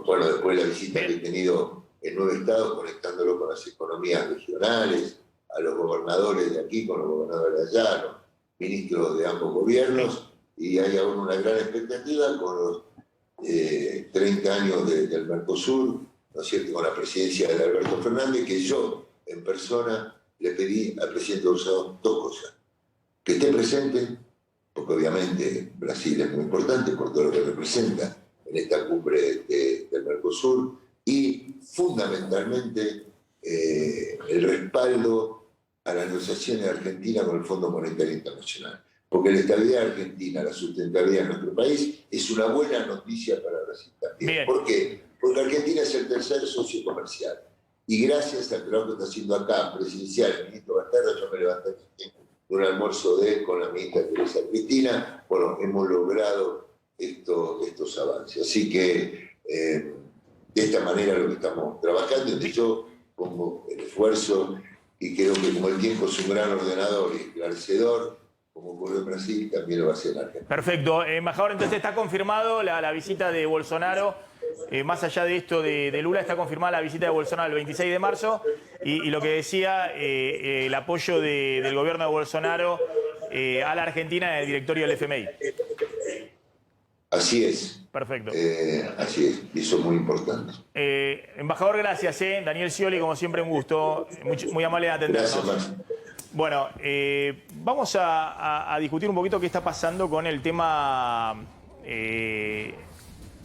Bueno, después la visita que he tenido en 9 estados, conectándolo con las economías regionales, a los gobernadores de aquí con los gobernadores de allá, los ministros de ambos gobiernos, y hay aún una gran expectativa con los 30 años del Mercosur, ¿no es cierto?, con la presidencia de Alberto Fernández, que yo en persona le pedí al presidente Bolsonaro 2 cosas: que esté presente, porque obviamente Brasil es muy importante por todo lo que representa en esta cumbre del Mercosur, y fundamentalmente el respaldo a las negociaciones de Argentina con el Fondo Monetario Internacional. Porque la estabilidad argentina, la sustentabilidad de nuestro país, es una buena noticia para Brasil también. Bien. ¿Por qué? Porque Argentina es el tercer socio comercial. Y gracias al trabajo que está haciendo acá, presidencial, el ministro Bastardo, yo me levanté de un almuerzo de él con la ministra Teresa Cristina, bueno, hemos logrado estos avances. Así que de esta manera lo que estamos trabajando, y yo pongo el esfuerzo, y creo que como el tiempo es un gran ordenador y esclarecedor, como ocurrió en Brasil, también lo va a hacer en Argentina. Perfecto. Embajador, entonces está confirmado la visita de Bolsonaro. Más allá de esto de Lula, está confirmada la visita de Bolsonaro el 26 de marzo. Y lo que decía, el apoyo del gobierno de Bolsonaro a la Argentina en el directorio del FMI. Así es. Perfecto. Así es, y eso es muy importante. Embajador, gracias. Daniel Scioli, como siempre, un gusto. Muy amable de atendernos. Gracias, Max. Bueno, vamos a discutir un poquito qué está pasando con el tema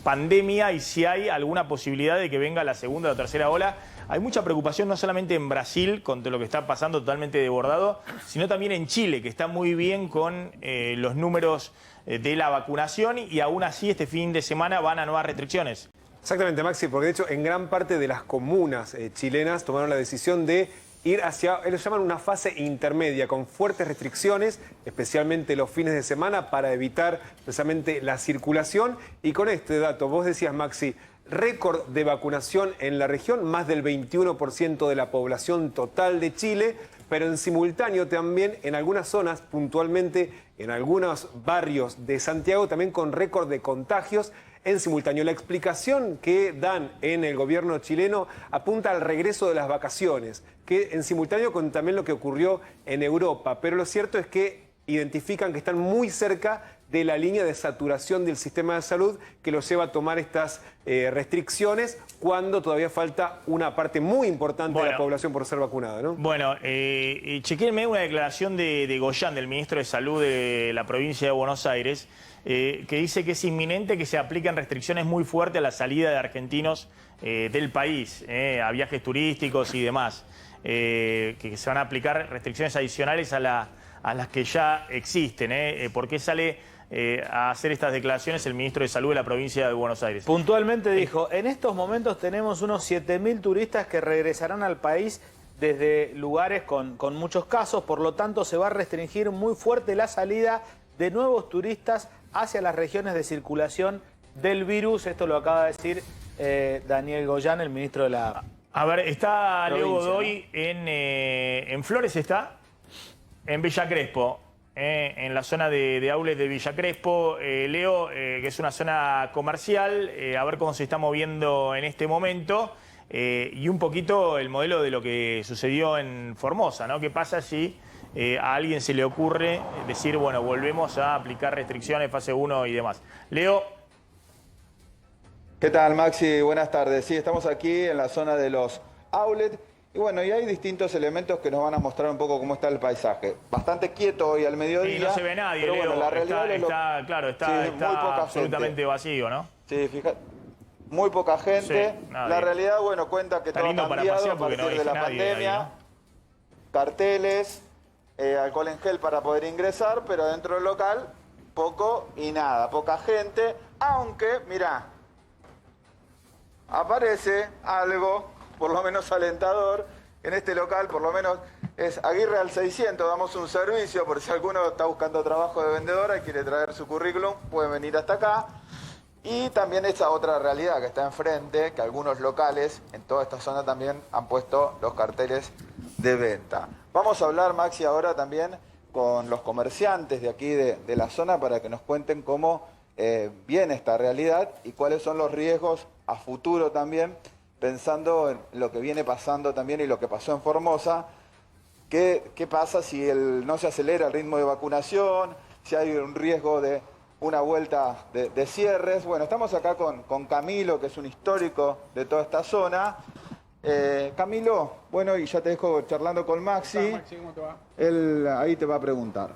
pandemia y si hay alguna posibilidad de que venga la segunda o tercera ola. Hay mucha preocupación no solamente en Brasil, con lo que está pasando totalmente desbordado, sino también en Chile, que está muy bien con los números de la vacunación, y aún así este fin de semana van a nuevas restricciones. Exactamente, Maxi, porque de hecho en gran parte de las comunas chilenas tomaron la decisión de ir hacia, ellos llaman una fase intermedia, con fuertes restricciones, especialmente los fines de semana, para evitar precisamente la circulación. Y con este dato, vos decías, Maxi, récord de vacunación en la región, más del 21% de la población total de Chile, pero en simultáneo también en algunas zonas, puntualmente en algunos barrios de Santiago, también con récord de contagios en simultáneo. La explicación que dan en el gobierno chileno apunta al regreso de las vacaciones, que en simultáneo con también lo que ocurrió en Europa, pero lo cierto es que identifican que están muy cerca de la línea de saturación del sistema de salud que los lleva a tomar estas restricciones cuando todavía falta una parte muy importante de la población por ser vacunada, ¿no? Bueno, chequéenme una declaración de Goyán, del ministro de Salud de la provincia de Buenos Aires, que dice que es inminente que se apliquen restricciones muy fuertes a la salida de argentinos del país, a viajes turísticos y demás, que se van a aplicar restricciones adicionales a las que ya existen. ¿Por qué sale a hacer estas declaraciones el ministro de Salud de la provincia de Buenos Aires? Puntualmente dijo, en estos momentos tenemos unos 7.000 turistas que regresarán al país desde lugares con muchos casos, por lo tanto se va a restringir muy fuerte la salida de nuevos turistas hacia las regiones de circulación del virus. Esto lo acaba de decir Daniel Goyán, el ministro de la... A ver, está Leo Godoy, ¿no? En Flores, está en Villa Crespo, en la zona de Aules de Villa Crespo. Leo, que es una zona comercial, a ver cómo se está moviendo en este momento, y un poquito el modelo de lo que sucedió en Formosa, ¿no? ¿Qué pasa si a alguien se le ocurre decir, bueno, volvemos a aplicar restricciones, fase 1 y demás? Leo. ¿Qué tal, Maxi? Buenas tardes. Sí, estamos aquí en la zona de los outlets. Y bueno, y hay distintos elementos que nos van a mostrar un poco cómo está el paisaje. Bastante quieto hoy al mediodía. Y no se ve nadie, pero Leo. Bueno, la realidad está absolutamente vacío, ¿no? Sí, fíjate. Muy poca gente. Sí, la realidad, bueno, cuenta que está todo ha lindo cambiado para a partir no de la pandemia. Ahí, ¿no? Carteles, alcohol en gel para poder ingresar, pero dentro del local poco y nada, poca gente, aunque, mirá, aparece algo, por lo menos alentador, en este local, por lo menos es Aguirre al 600, damos un servicio, por si alguno está buscando trabajo de vendedora y quiere traer su currículum, puede venir hasta acá. Y también esa otra realidad que está enfrente, que algunos locales en toda esta zona también han puesto los carteles de venta. Vamos a hablar, Maxi, ahora también con los comerciantes de aquí de la zona para que nos cuenten cómo viene esta realidad y cuáles son los riesgos a futuro también, pensando en lo que viene pasando también y lo que pasó en Formosa. ¿Qué pasa si no se acelera el ritmo de vacunación? Si hay un riesgo de una vuelta de cierres. Bueno, estamos acá con Camilo, que es un histórico de toda esta zona. Camilo, bueno, y ya te dejo charlando con Maxi. ¿Cómo estás, Maxi? ¿Cómo te va? Él ahí te va a preguntar.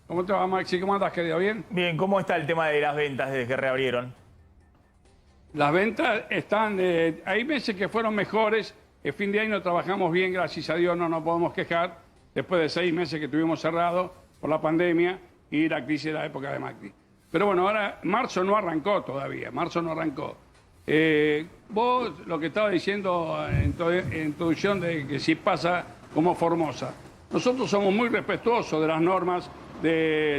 ¿Cómo te va, Maxi? ¿Cómo andas, querido? ¿Bien? Bien, ¿cómo está el tema de las ventas desde que reabrieron? Las ventas están... hay meses que fueron mejores. El fin de año trabajamos bien, gracias a Dios, no nos podemos quejar. Después de 6 meses que estuvimos cerrados por la pandemia y la crisis de la época de Macri. Pero bueno, ahora marzo no arrancó todavía, marzo no arrancó. Vos lo que estaba diciendo en tu introducción de que si pasa como Formosa. Nosotros somos muy respetuosos de las normas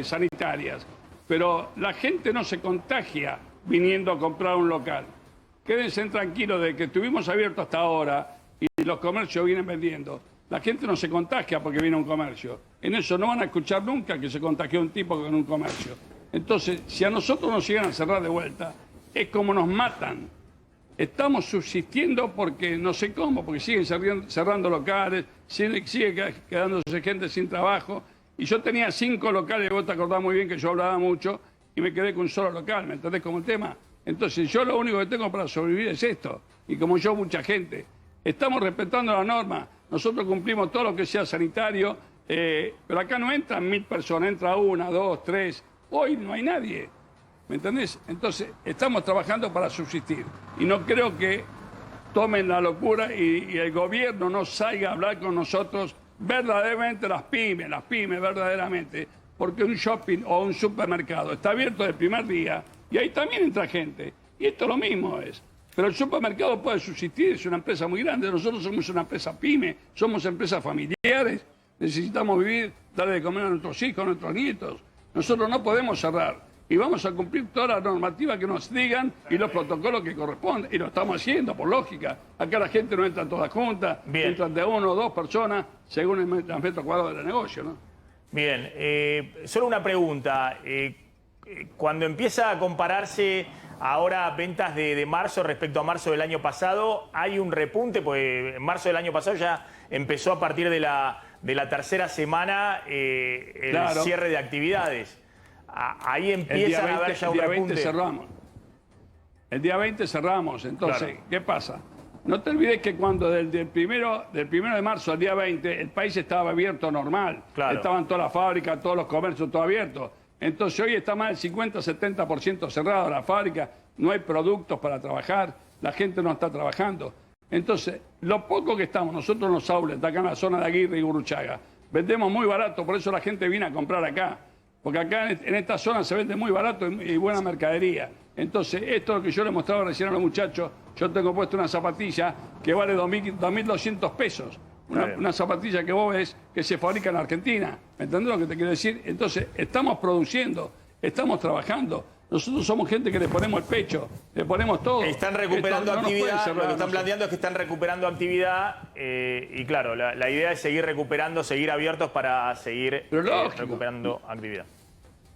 sanitarias, pero la gente no se contagia viniendo a comprar un local. Quédense tranquilos de que estuvimos abiertos hasta ahora y los comercios vienen vendiendo. La gente no se contagia porque viene a un comercio. En eso no van a escuchar nunca que se contagió un tipo con un comercio. Entonces, si a nosotros nos llegan a cerrar de vuelta, es como nos matan. Estamos subsistiendo porque no sé cómo, porque siguen cerrando locales, sigue quedándose gente sin trabajo. Y yo tenía 5 locales, vos te acordás muy bien que yo hablaba mucho, y me quedé con un solo local, ¿me entendés como el tema? Entonces, yo lo único que tengo para sobrevivir es esto. Y como yo, mucha gente. Estamos respetando la norma. Nosotros cumplimos todo lo que sea sanitario, pero acá no entran 1000 personas, entra 1, 2, 3. Hoy no hay nadie, ¿me entendés? Entonces, estamos trabajando para subsistir. Y no creo que tomen la locura y el gobierno no salga a hablar con nosotros verdaderamente las pymes verdaderamente. Porque un shopping o un supermercado está abierto el primer día y ahí también entra gente. Y esto lo mismo es. Pero el supermercado puede subsistir, es una empresa muy grande. Nosotros somos una empresa pyme, somos empresas familiares. Necesitamos vivir, darle de comer a nuestros hijos, a nuestros nietos. Nosotros no podemos cerrar. Y vamos a cumplir toda la normativa que nos digan y los protocolos que corresponden. Y lo estamos haciendo, por lógica. Acá la gente no entra todas juntas, entran de 1 o 2 personas según el metro cuadrado del negocio, ¿no? Bien, solo una pregunta. Cuando empieza a compararse ahora ventas de marzo respecto a marzo del año pasado, ¿hay un repunte? Pues en marzo del año pasado ya empezó a partir de la tercera semana el cierre de actividades. Ahí empiezan a haber ya un repunte. El día 20 cerramos. Entonces, ¿qué pasa? No te olvides que cuando del primero de marzo al día 20 el país estaba abierto normal. Estaban todas las fábricas, todos los comercios, todo abierto. Entonces hoy está más del 50-70% cerrado la fábrica, no hay productos para trabajar, la gente no está trabajando. Entonces, lo poco que estamos, nosotros en los outlets, acá en la zona de Aguirre y Gurruchaga, vendemos muy barato, por eso la gente viene a comprar acá. Porque acá en esta zona se vende muy barato y buena mercadería. Entonces, esto es lo que yo le mostraba recién a los muchachos. Yo tengo puesto una zapatilla que vale 2.200 pesos. Una zapatilla que vos ves que se fabrica en Argentina. ¿Me entendés lo que te quiero decir? Entonces, estamos produciendo, estamos trabajando. Nosotros somos gente que le ponemos el pecho, le ponemos todo. Están recuperando actividad, lo que están planteando es que están recuperando actividad y claro, la idea es seguir recuperando, seguir abiertos para seguir recuperando actividad.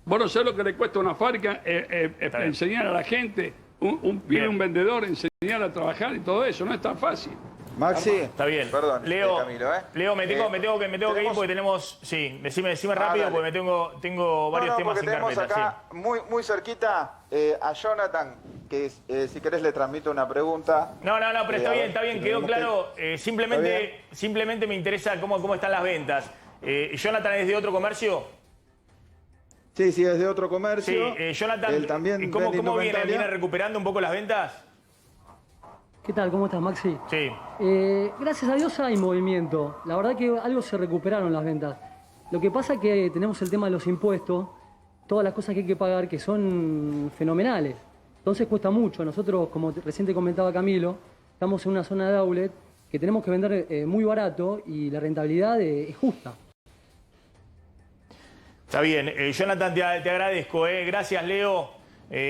Vos no sabés lo que le cuesta a una fábrica enseñar a la gente, un vendedor, enseñar a trabajar y todo eso, no es tan fácil. Maxi, está bien. Perdón, Leo, Camilo, Leo, me tengo que ir porque tenemos... Sí, decime rápido porque tengo varios temas en carpeta. Tenemos acá muy cerquita a Jonathan, que si querés le transmito una pregunta. No, pero está bien, quedó claro. Simplemente me interesa cómo están las ventas. Jonathan es de otro comercio. Sí, es de otro comercio. Sí, Jonathan, también ¿cómo viene recuperando un poco las ventas? ¿Qué tal? ¿Cómo estás, Maxi? Sí. Gracias a Dios hay movimiento. La verdad que algo se recuperaron las ventas. Lo que pasa es que tenemos el tema de los impuestos todas las cosas que hay que pagar que son fenomenales. Entonces cuesta mucho. Nosotros, como recién te comentaba Camilo, estamos en una zona de outlet que tenemos que vender muy barato y la rentabilidad es justa. Está bien. Jonathan, te agradezco. Gracias, Leo.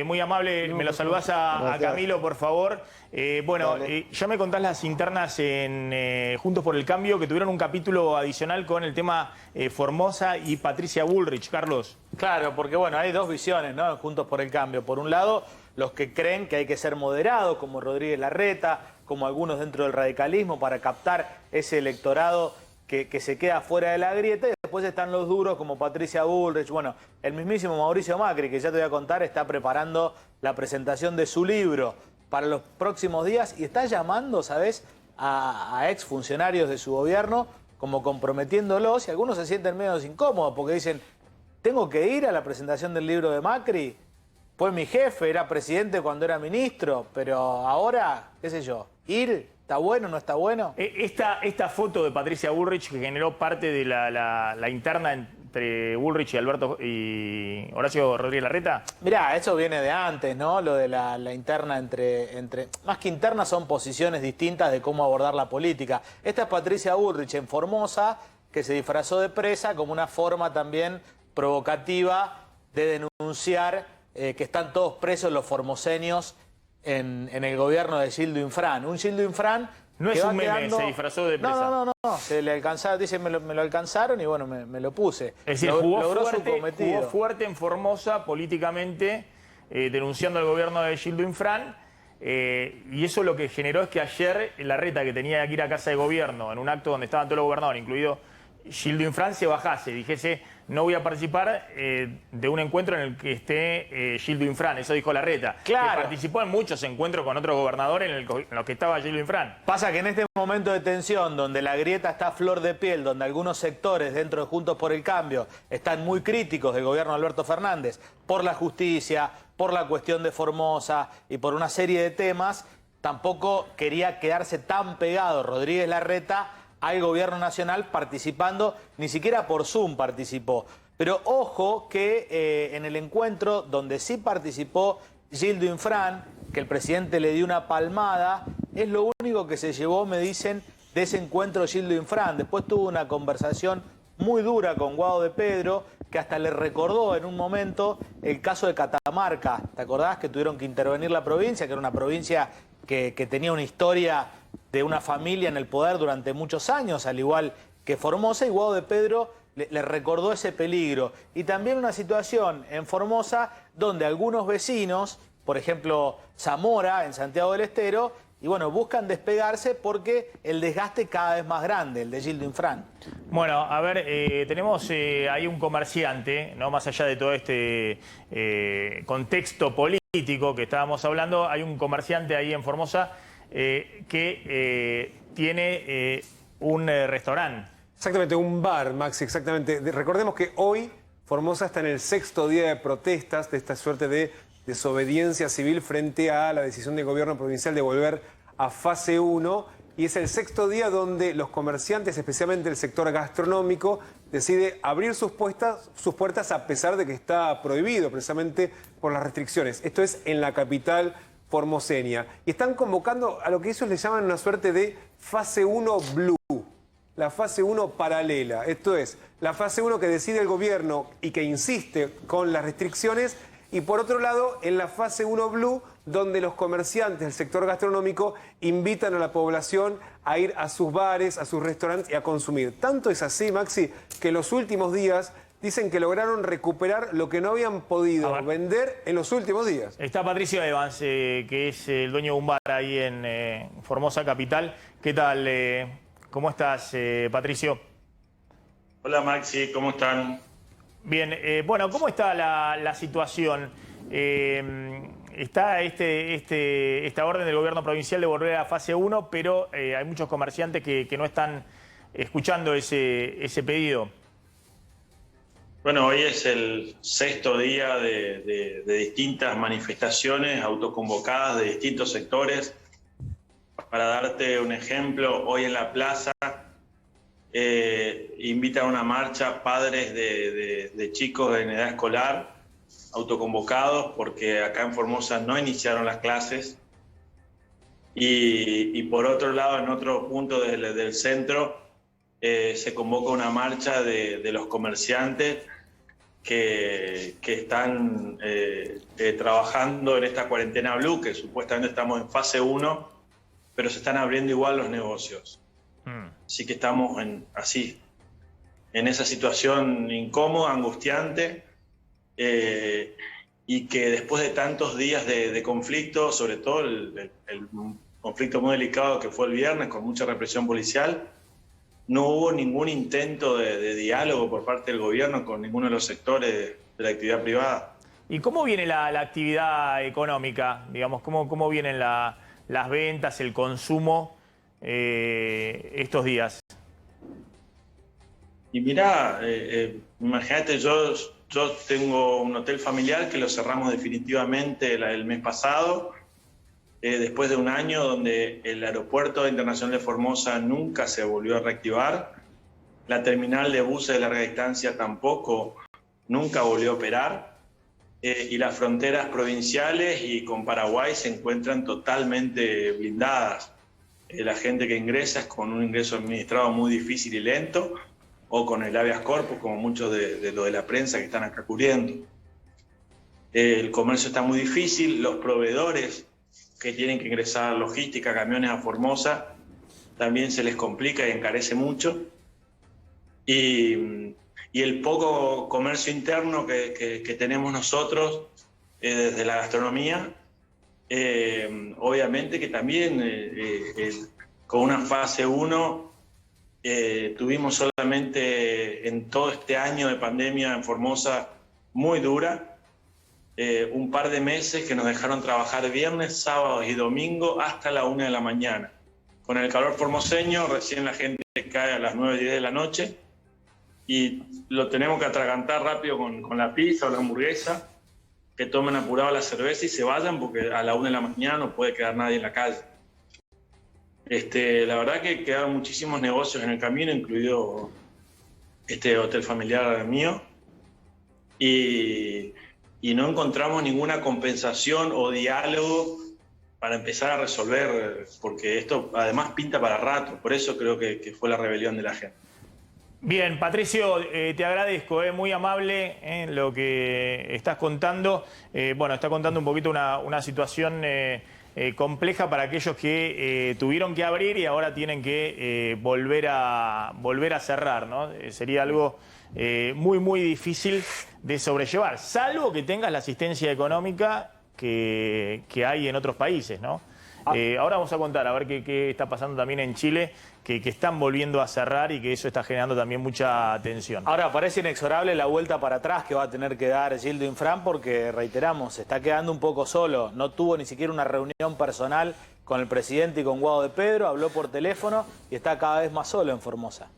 Muy amable. Me lo saludás a Camilo, por favor. Ya me contás las internas en Juntos por el Cambio, que tuvieron un capítulo adicional con el tema Formosa y Patricia Bullrich. Carlos. Claro, porque bueno, hay dos visiones, ¿no? Juntos por el Cambio. Por un lado, los que creen que hay que ser moderados, como Rodríguez Larreta, como algunos dentro del radicalismo, para captar ese electorado que se queda fuera de la grieta. Y después están los duros como Patricia Bullrich. Bueno, el mismísimo Mauricio Macri, que ya te voy a contar, está preparando la presentación de su libro para los próximos días y está llamando, ¿sabes?, a exfuncionarios de su gobierno, como comprometiéndolos, y algunos se sienten medio incómodos porque dicen, ¿tengo que ir a la presentación del libro de Macri? Fue mi jefe, era presidente cuando era ministro, pero ahora, qué sé yo, ¿ir? ¿Está bueno, no está bueno? Esta foto de Patricia Bullrich, que generó parte de la interna entre Bullrich y Horacio Rodríguez Larreta. Mirá, eso viene de antes, ¿no? Lo de la interna entre... Más que interna, son posiciones distintas de cómo abordar la política. Esta es Patricia Bullrich en Formosa, que se disfrazó de presa como una forma también provocativa de denunciar que están todos presos los formoseños en el gobierno de Gildo Infran. Un Gildo Infran no que es va un meme, quedando... se disfrazó de presa. No. Se le alcanzaba, dice, me lo alcanzaron y bueno, me lo puse. Es decir, logró su cometido. Jugó fuerte en Formosa políticamente, denunciando al gobierno de Gildo Infran. Y eso lo que generó es que ayer Larreta, que tenía que ir a casa de gobierno en un acto donde estaban todos los gobernadores, incluido Gildo Infran, se bajase, dijese, no voy a participar de un encuentro en el que esté Gildo Infran. Eso dijo Larreta. Claro. Que participó en muchos encuentros con otros gobernadores en los que estaba Gildo Infran. Pasa que en este momento de tensión, donde la grieta está a flor de piel, donde algunos sectores dentro de Juntos por el Cambio están muy críticos del gobierno de Alberto Fernández por la justicia, por la cuestión de Formosa y por una serie de temas, tampoco quería quedarse tan pegado Rodríguez Larreta al gobierno nacional participando, ni siquiera por Zoom participó. Pero ojo que en el encuentro donde sí participó Gildo Infran, que el presidente le dio una palmada, es lo único que se llevó, me dicen, de ese encuentro Gildo Infran. Después tuvo una conversación muy dura con Guado de Pedro, que hasta le recordó en un momento el caso de Catamarca. ¿Te acordás que tuvieron que intervenir la provincia, que era una provincia que tenía una historia de una familia en el poder durante muchos años, al igual que Formosa? Y Guado de Pedro le recordó ese peligro. Y también una situación en Formosa donde algunos vecinos, por ejemplo Zamora en Santiago del Estero, y bueno, buscan despegarse porque el desgaste cada vez más grande, el de Gildo Infran. Bueno, a ver, tenemos ahí un comerciante, ¿no? Más allá de todo este contexto político que estábamos hablando, hay un comerciante ahí en Formosa que tiene un restaurante. Exactamente, un bar, Maxi, exactamente. Recordemos que hoy Formosa está en el 6º día de protestas, de esta suerte de desobediencia civil frente a la decisión del gobierno provincial de volver a fase 1. Y es el 6º día donde los comerciantes, especialmente el sector gastronómico, decide abrir sus puertas a pesar de que está prohibido precisamente por las restricciones. Esto es en la capital formoseña. Y están convocando a lo que ellos le llaman una suerte de fase 1 blue. La fase 1 paralela. Esto es, la fase 1 que decide el gobierno y que insiste con las restricciones. Y por otro lado, en la fase 1 blue, donde los comerciantes del sector gastronómico invitan a la población a ir a sus bares, a sus restaurantes y a consumir. Tanto es así, Maxi, que los últimos días dicen que lograron recuperar lo que no habían podido vender en los últimos días. Está Patricio Evans, que es el dueño de un bar ahí en Formosa Capital. ¿Qué tal? ¿Cómo estás, Patricio? Hola, Maxi, ¿cómo están? Bien, bueno, ¿cómo está la situación? Está esta orden del gobierno provincial de volver a fase 1, pero hay muchos comerciantes que no están escuchando ese pedido. Bueno, hoy es el 6º día de distintas manifestaciones autoconvocadas de distintos sectores. Para darte un ejemplo, hoy en la plaza invitan a una marcha padres de chicos en edad escolar autoconvocados porque acá en Formosa no iniciaron las clases. Y por otro lado, en otro punto del centro, se convoca una marcha de los comerciantes que están trabajando en esta cuarentena blue, que supuestamente estamos en fase 1, pero se están abriendo igual los negocios. Así que estamos en esa situación incómoda, angustiante, y que después de tantos días de conflicto, sobre todo el conflicto muy delicado que fue el viernes, con mucha represión policial, no hubo ningún intento de diálogo por parte del gobierno con ninguno de los sectores de la actividad privada. ¿Y cómo viene la actividad económica? Digamos, ¿cómo vienen las ventas, el consumo estos días? Y mirá, imagínate, yo tengo un hotel familiar que lo cerramos definitivamente el mes pasado, después de un año donde el aeropuerto internacional de Formosa nunca se volvió a reactivar, la terminal de buses de larga distancia tampoco nunca volvió a operar, y las fronteras provinciales y con Paraguay se encuentran totalmente blindadas. La gente que ingresa es con un ingreso administrado muy difícil y lento, o con el habeas corpus, como muchos de lo de la prensa que están acá cubriendo. El comercio está muy difícil, los proveedores que tienen que ingresar logística, camiones a Formosa, también se les complica y encarece mucho. Y el poco comercio interno que tenemos nosotros desde la gastronomía, obviamente que también con una fase 1 tuvimos solamente en todo este año de pandemia en Formosa muy dura, un par de meses que nos dejaron trabajar viernes, sábados y domingo hasta la 1 de la mañana. Con el calor formoseño, recién la gente cae a las 9, 10 de la noche y lo tenemos que atragantar rápido con la pizza o la hamburguesa, que tomen apurado la cerveza y se vayan porque a la 1 de la mañana no puede quedar nadie en la calle. La verdad que quedaron muchísimos negocios en el camino, incluido este hotel familiar mío, y no encontramos ninguna compensación o diálogo para empezar a resolver, porque esto además pinta para rato, por eso creo que fue la rebelión de la gente. Bien, Patricio, te agradezco, muy amable lo que estás contando. Bueno, está contando un poquito una situación compleja para aquellos que tuvieron que abrir y ahora tienen que volver a cerrar, ¿no? Sería algo muy difícil de sobrellevar, salvo que tengas la asistencia económica que hay en otros países, ¿no? Ahora vamos a contar, a ver qué está pasando también en Chile, que están volviendo a cerrar y que eso está generando también mucha tensión. Ahora parece inexorable la vuelta para atrás que va a tener que dar Gildo Infran porque, reiteramos, se está quedando un poco solo. No tuvo ni siquiera una reunión personal con el presidente y con Guado de Pedro, habló por teléfono y está cada vez más solo en Formosa.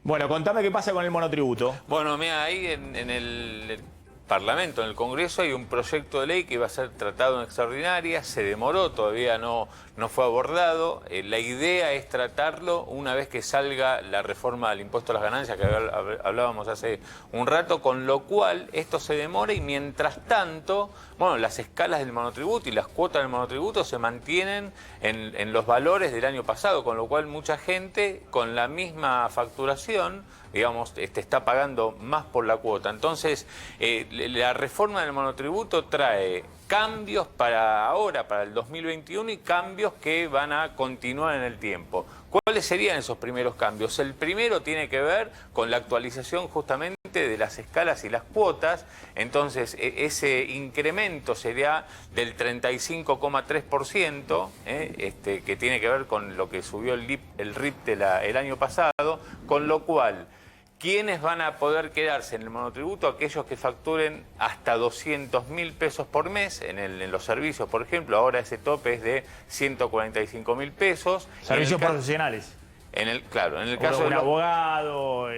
Bueno, contame qué pasa con el monotributo. Bueno, mira, ahí en el Parlamento, en el Congreso, hay un proyecto de ley que iba a ser tratado en extraordinaria, se demoró, todavía no fue abordado. La idea es tratarlo una vez que salga la reforma del impuesto a las ganancias que hablábamos hace un rato, con lo cual esto se demora y mientras tanto, bueno, las escalas del monotributo y las cuotas del monotributo se mantienen en los valores del año pasado, con lo cual mucha gente con la misma facturación, digamos, está pagando más por la cuota. Entonces, la reforma del monotributo trae cambios para ahora, para el 2021, y cambios que van a continuar en el tiempo. ¿Cuáles serían esos primeros cambios? El primero tiene que ver con la actualización justamente de las escalas y las cuotas. Entonces, ese incremento sería del 35,3%, que tiene que ver con lo que subió el RIP el año pasado, con lo cual ¿quiénes van a poder quedarse en el monotributo? Aquellos que facturen hasta 200.000 pesos por mes en los servicios, por ejemplo. Ahora ese tope es de 145.000 pesos. Servicios profesionales. Claro, en el caso de un abogado,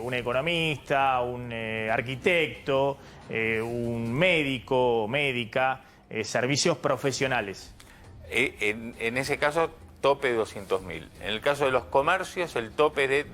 un economista, un arquitecto, un médico o médica, servicios profesionales. En ese caso, tope de 200.000. En el caso de los comercios, el tope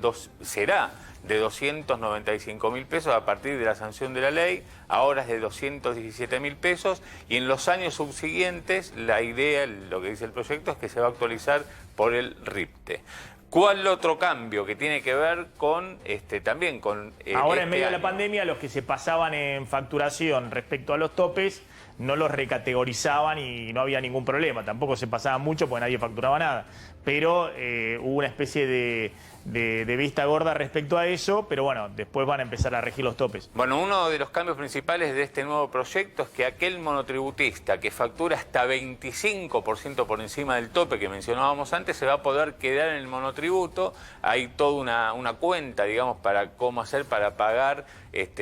será de 295.000 pesos a partir de la sanción de la ley, ahora es de 217.000 pesos, y en los años subsiguientes la idea, lo que dice el proyecto, es que se va a actualizar por el RIPTE. ¿Cuál otro cambio que tiene que ver con también con ahora en medio de la pandemia, los que se pasaban en facturación respecto a los topes no los recategorizaban y no había ningún problema? Tampoco se pasaban mucho porque nadie facturaba nada, pero hubo una especie de vista gorda respecto a eso, pero bueno, después van a empezar a regir los topes. Bueno, uno de los cambios principales de este nuevo proyecto es que aquel monotributista que factura hasta 25% por encima del tope que mencionábamos antes se va a poder quedar en el monotributo. Hay toda una cuenta, digamos, para cómo hacer para pagar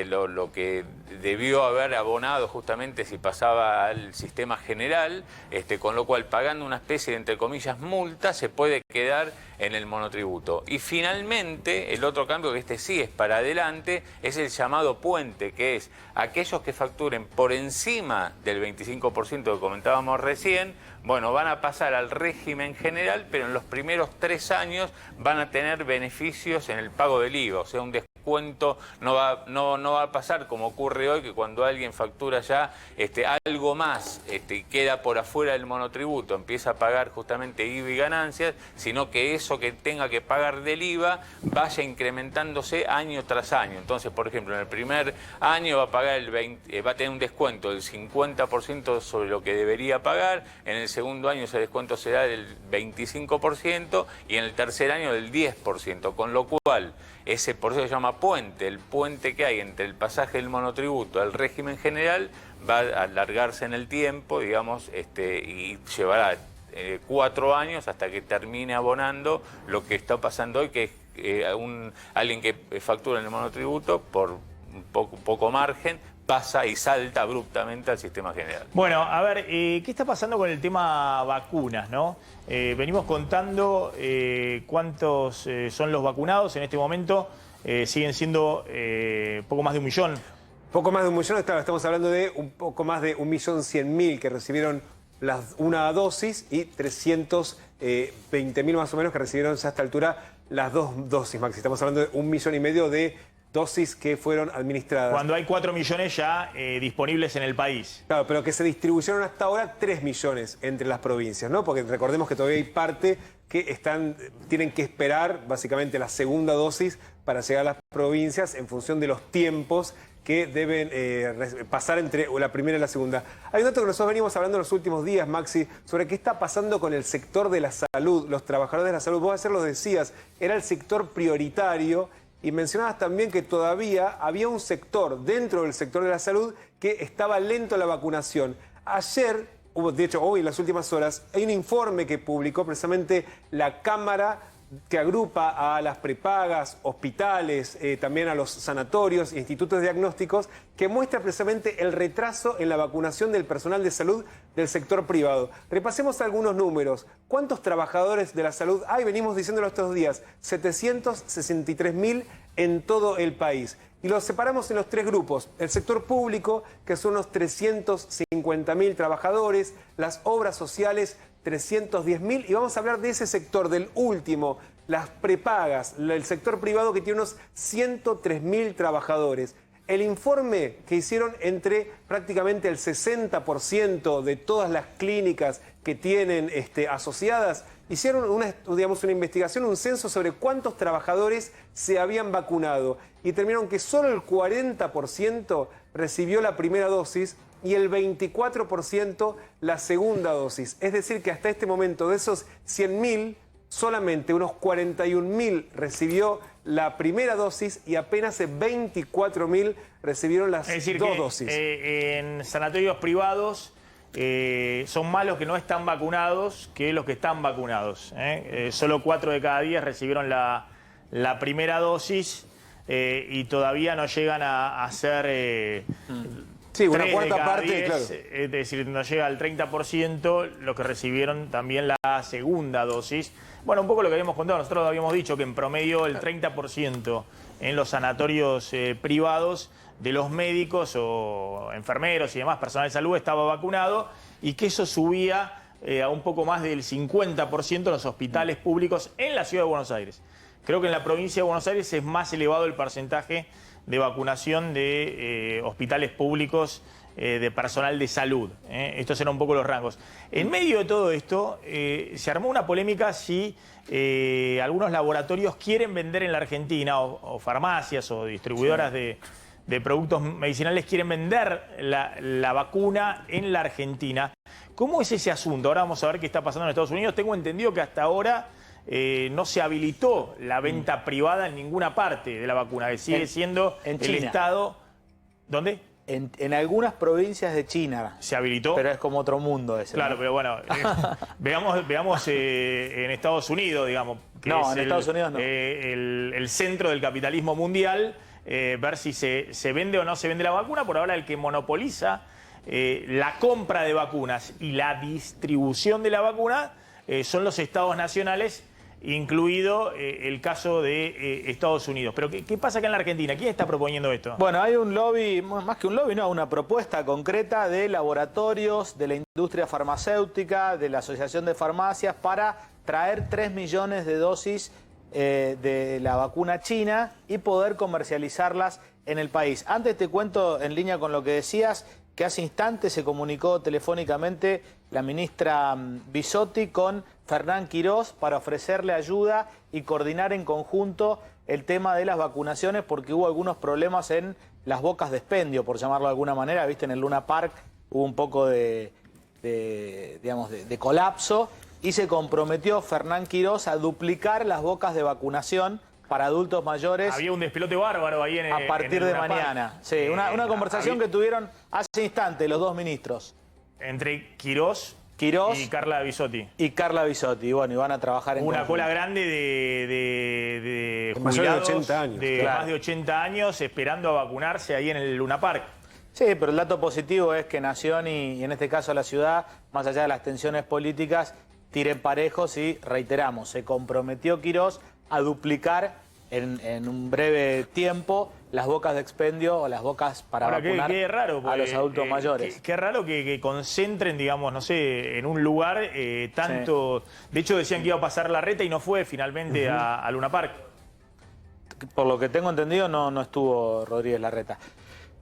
lo que debió haber abonado justamente si pasaba al sistema general, con lo cual pagando una especie de, entre comillas, multa, se puede quedar en el monotributo. Y finalmente, el otro cambio, que sí es para adelante, es el llamado puente, que es aquellos que facturen por encima del 25% que comentábamos recién, bueno, van a pasar al régimen general, pero en los primeros 3 años van a tener beneficios en el pago del IVA, o sea, un descuento no va a pasar como ocurre hoy, que cuando alguien factura ya algo más y queda por afuera del monotributo, empieza a pagar justamente IVA y ganancias, sino que eso que tenga que pagar del IVA vaya incrementándose año tras año. Entonces, por ejemplo, en el primer año va a pagar va a tener un descuento del 50% sobre lo que debería pagar, en el segundo año ese descuento será del 25% y en el tercer año del 10%, con lo cual por eso se llama puente. El puente que hay entre el pasaje del monotributo al régimen general va a alargarse en el tiempo, digamos, y llevará 4 años hasta que termine abonando lo que está pasando hoy, que es alguien que factura en el monotributo por un poco margen, pasa y salta abruptamente al sistema general. Bueno, a ver, ¿qué está pasando con el tema vacunas, no? Venimos contando cuántos son los vacunados en este momento. Siguen siendo poco más de 1 millón. Poco más de 1 millón, estamos hablando de un poco más de 1.100.000 que recibieron una dosis y 320.000 más o menos que recibieron ya a esta altura las 2 dosis, Maxi. Estamos hablando de 1,5 millones de dosis que fueron administradas. Cuando hay 4 millones ya disponibles en el país. Claro, pero que se distribuyeron hasta ahora 3 millones entre las provincias, ¿no? Porque recordemos que todavía hay parte que tienen que esperar básicamente la segunda dosis para llegar a las provincias en función de los tiempos que deben pasar entre la primera y la segunda. Hay un dato que nosotros venimos hablando en los últimos días, Maxi, sobre qué está pasando con el sector de la salud, los trabajadores de la salud. Vos ayer lo decías, era el sector prioritario. Y mencionabas también que todavía había un sector dentro del sector de la salud que estaba lento la vacunación. Ayer, de hecho hoy en las últimas horas, hay un informe que publicó precisamente la Cámara que agrupa a las prepagas, hospitales, también a los sanatorios, institutos diagnósticos, que muestra precisamente el retraso en la vacunación del personal de salud del sector privado. Repasemos algunos números. ¿Cuántos trabajadores de la salud hay? Venimos diciéndolo estos días, 763.000 en todo el país. Y los separamos en los 3 grupos. El sector público, que son unos 350.000 trabajadores, las obras sociales, 310.000, y vamos a hablar de ese sector, del último, las prepagas, el sector privado, que tiene unos 103.000 trabajadores. El informe que hicieron entre prácticamente el 60% de todas las clínicas que tienen asociadas, hicieron una investigación, un censo sobre cuántos trabajadores se habían vacunado y determinaron que solo el 40% recibió la primera dosis y el 24% la segunda dosis. Es decir, que hasta este momento de esos 100.000, solamente unos 41.000 recibió la primera dosis y apenas 24.000 recibieron las 2 dosis. En sanatorios privados son más los que no están vacunados que los que están vacunados. Solo 4 de cada 10 recibieron la primera dosis y todavía no llegan a ser... Sí, una cuarta parte, 10, claro. Es decir, no llega al 30% los que recibieron también la segunda dosis. Bueno, un poco lo que habíamos contado, nosotros habíamos dicho que en promedio el 30% en los sanatorios privados de los médicos o enfermeros y demás, personal de salud, estaba vacunado y que eso subía a un poco más del 50% en los hospitales públicos en la ciudad de Buenos Aires. Creo que en la provincia de Buenos Aires es más elevado el porcentaje de vacunación de hospitales públicos, de personal de salud. Estos eran un poco los rangos. En medio de todo esto, se armó una polémica si algunos laboratorios quieren vender en la Argentina, o farmacias o distribuidoras de productos medicinales quieren vender la vacuna en la Argentina. ¿Cómo es ese asunto? Ahora vamos a ver qué está pasando en Estados Unidos. Tengo entendido que hasta ahora no se habilitó la venta privada en ninguna parte de la vacuna, que sigue siendo en el China. Estado... ¿Dónde? En algunas provincias de China. ¿Se habilitó? Pero es como otro mundo ese. Claro, ¿no? pero bueno, veamos en Estados Unidos, digamos. Que No, es en Estados Unidos no. el centro del capitalismo mundial, ver si se vende o no se vende la vacuna. Por ahora el que monopoliza la compra de vacunas y la distribución de la vacuna son los estados nacionales, incluido el caso de Estados Unidos. Pero ¿qué pasa acá en la Argentina? ¿Quién está proponiendo esto? Bueno, hay un lobby, más que un lobby, no, una propuesta concreta de laboratorios, de la industria farmacéutica, de la Asociación de Farmacias, para traer 3 millones de dosis de la vacuna china y poder comercializarlas en el país. Antes te cuento, en línea con lo que decías, que hace instantes se comunicó telefónicamente la ministra Bisotti con Fernán Quirós para ofrecerle ayuda y coordinar en conjunto el tema de las vacunaciones, porque hubo algunos problemas en las bocas de expendio, por llamarlo de alguna manera. Viste, en el Luna Park hubo un poco de colapso, y se comprometió Fernán Quirós a duplicar las bocas de vacunación para adultos mayores. Había un despelote bárbaro ahí en a partir de mañana. Sí, una conversación que tuvieron hace instantes los dos ministros. Entre Quirós y Carla Bisotti. Y Carla Bisotti. Bueno, y van a trabajar en una conjunto. cola grande de mayores jubilados de 80 años. de Claro. más de 80 años esperando a vacunarse ahí en el Luna Park. Sí, pero el dato positivo es que Nación y en este caso la ciudad, más allá de las tensiones políticas, tiren parejos y, reiteramos, se comprometió Quirós a duplicar en un breve tiempo las bocas de expendio o las bocas para Ahora, vacunar qué raro, a los adultos mayores. Qué raro que concentren, digamos, no sé, en un lugar tanto... Sí. De hecho decían que iba a pasar la reta y no fue finalmente a Luna Park. Por lo que tengo entendido no estuvo Rodríguez Larreta.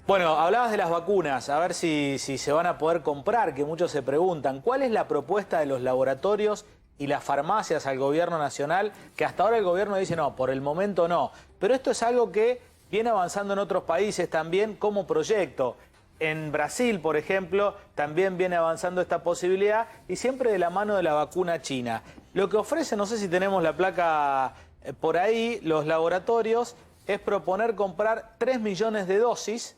Bueno, hablabas de las vacunas, a ver si se van a poder comprar, que muchos se preguntan. ¿Cuál es la propuesta de los laboratorios y las farmacias al gobierno nacional? Que hasta ahora el gobierno dice no, por el momento no. Pero esto es algo que viene avanzando en otros países también como proyecto. En Brasil, por ejemplo, también viene avanzando esta posibilidad y siempre de la mano de la vacuna china. Lo que ofrece, no sé si tenemos la placa por ahí, los laboratorios, es proponer comprar 3 millones de dosis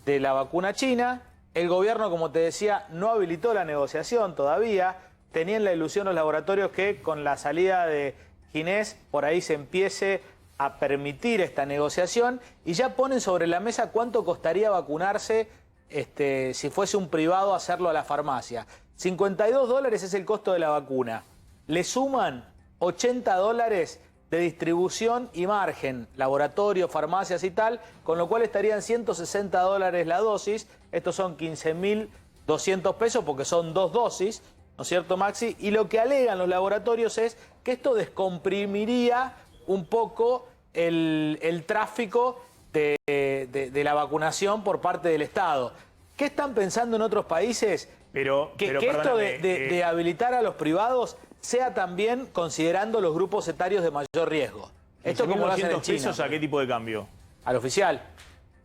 de la vacuna china. El gobierno, como te decía, no habilitó la negociación todavía. Tenían la ilusión los laboratorios que con la salida de Ginés por ahí se empiece a permitir esta negociación, y ya ponen sobre la mesa cuánto costaría vacunarse si fuese un privado hacerlo a la farmacia. $52 es el costo de la vacuna. Le suman $80 de distribución y margen, laboratorio, farmacias y tal, con lo cual estarían $160 la dosis. Estos son 15.200 pesos porque son 2 dosis, ¿no es cierto, Maxi? Y lo que alegan los laboratorios es que esto descomprimiría un poco el tráfico de la vacunación por parte del Estado. ¿Qué están pensando en otros países? Que esto de habilitar a los privados sea también considerando los grupos etarios de mayor riesgo. Esto como lo hacen en China. ¿Pesos a qué tipo de cambio? Al oficial.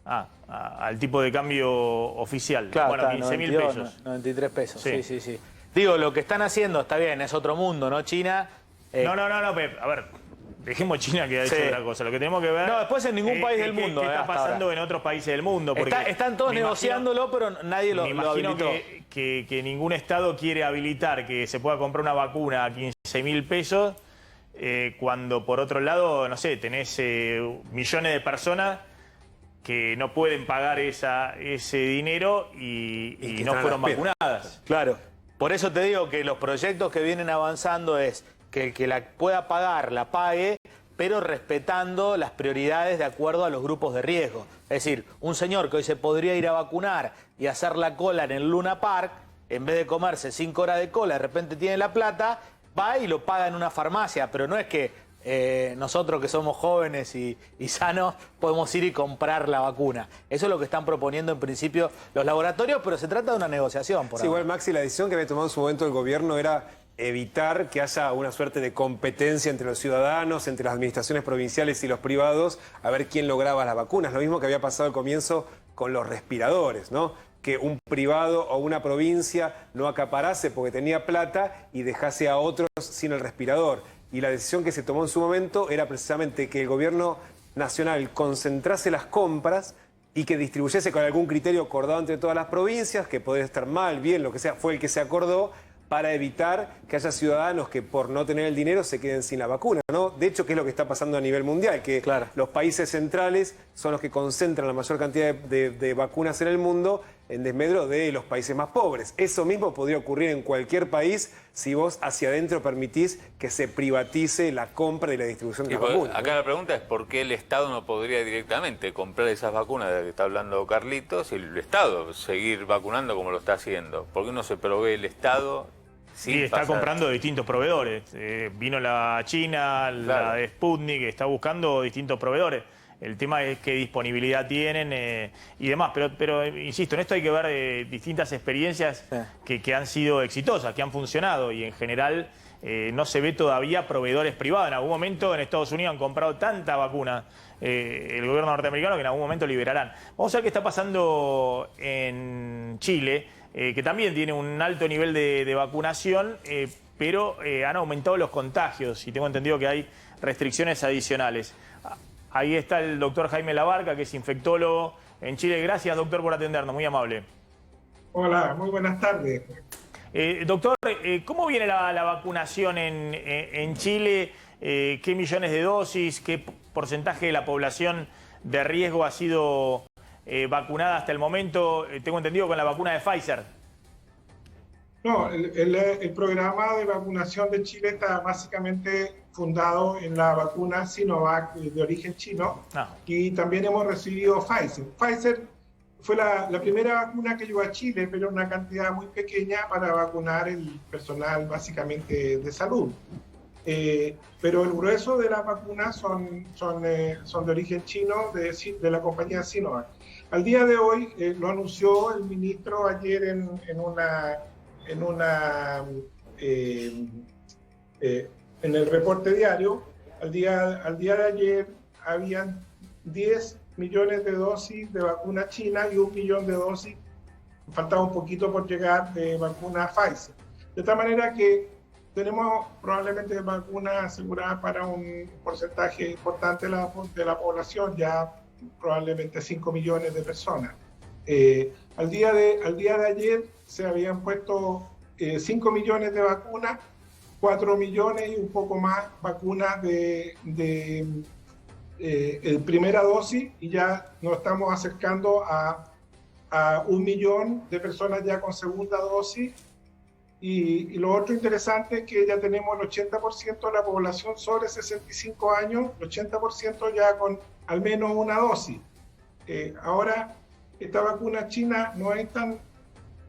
Al tipo de cambio oficial. Claro, bueno, 15.000 pesos. 93 pesos, sí. Digo, lo que están haciendo está bien, es otro mundo, ¿no? China... No, Pep, a ver, dejemos China que ha hecho otra cosa. Lo que tenemos que ver... No, después en ningún país del mundo. ¿Qué está pasando en otros países del mundo? Porque están todos negociándolo, pero nadie lo habilitó. Que ningún Estado quiere habilitar que se pueda comprar una vacuna a 15.000 pesos, cuando por otro lado, no sé, tenés millones de personas que no pueden pagar ese dinero y no fueron vacunadas. Claro. Por eso te digo que los proyectos que vienen avanzando es que el que la pueda pagar, la pague, pero respetando las prioridades de acuerdo a los grupos de riesgo. Es decir, un señor que hoy se podría ir a vacunar y hacer la cola en el Luna Park, en vez de comerse 5 horas de cola, de repente tiene la plata, va y lo paga en una farmacia, pero no es que nosotros que somos jóvenes y sanos podemos ir y comprar la vacuna. Eso es lo que están proponiendo en principio los laboratorios, pero se trata de una negociación. Sí, igual, Maxi, la decisión que había tomado en su momento el gobierno era evitar que haya una suerte de competencia entre los ciudadanos, entre las administraciones provinciales y los privados, a ver quién lograba las vacunas. Lo mismo que había pasado al comienzo con los respiradores, ¿no? Que un privado o una provincia no acaparase porque tenía plata y dejase a otros sin el respirador. Y la decisión que se tomó en su momento era precisamente que el gobierno nacional concentrase las compras y que distribuyese con algún criterio acordado entre todas las provincias, que podría estar mal, bien, lo que sea, fue el que se acordó, para evitar que haya ciudadanos que por no tener el dinero se queden sin la vacuna, ¿no? De hecho, ¿qué es lo que está pasando a nivel mundial? Que los países centrales son los que concentran la mayor cantidad de vacunas en el mundo en desmedro de los países más pobres. Eso mismo podría ocurrir en cualquier país si vos hacia adentro permitís que se privatice la compra y la distribución de las vacunas. Acá la pregunta es por qué el Estado no podría directamente comprar esas vacunas de las que está hablando Carlitos y el Estado seguir vacunando como lo está haciendo. ¿Por qué no se provee el Estado? Sí, está comprando de distintos proveedores. Vino la China, la de Sputnik, está buscando distintos proveedores. El tema es qué disponibilidad tienen y demás. Pero insisto, en esto hay que ver distintas experiencias que han sido exitosas, que han funcionado. Y en general no se ve todavía proveedores privados. En algún momento en Estados Unidos han comprado tanta vacuna el gobierno norteamericano que en algún momento liberarán. Vamos a ver qué está pasando en Chile, que también tiene un alto nivel de vacunación, pero han aumentado los contagios y tengo entendido que hay restricciones adicionales. Ahí está el doctor Jaime Labarca, que es infectólogo en Chile. Gracias, doctor, por atendernos, muy amable. Hola, muy buenas tardes. Doctor, ¿cómo viene la vacunación en Chile? ¿Qué millones de dosis? ¿Qué porcentaje de la población de riesgo ha sido vacunada hasta el momento? Tengo entendido con la vacuna de Pfizer. No, el programa de vacunación de Chile está básicamente fundado en la vacuna Sinovac de origen chino y también hemos recibido Pfizer. Pfizer fue la primera vacuna que llegó a Chile, pero una cantidad muy pequeña para vacunar el personal básicamente de salud. Pero el grueso de las vacunas son de origen chino de la compañía Sinovac. Al día de hoy, lo anunció el ministro ayer en el reporte diario. Al día de ayer habían 10 millones de dosis de vacuna china y 1 millón de dosis, faltaba un poquito por llegar, de vacuna Pfizer. De tal manera que tenemos probablemente vacunas aseguradas para un porcentaje importante de la población, ya probablemente 5 millones de personas. Al día de ayer se habían puesto 5 millones de vacunas, 4 millones y un poco más vacunas de primera dosis, y ya nos estamos acercando a 1 millón de personas ya con segunda dosis. Y lo otro interesante es que ya tenemos el 80% de la población sobre 65 años, el 80% ya con al menos una dosis. Ahora, esta vacuna china no es tan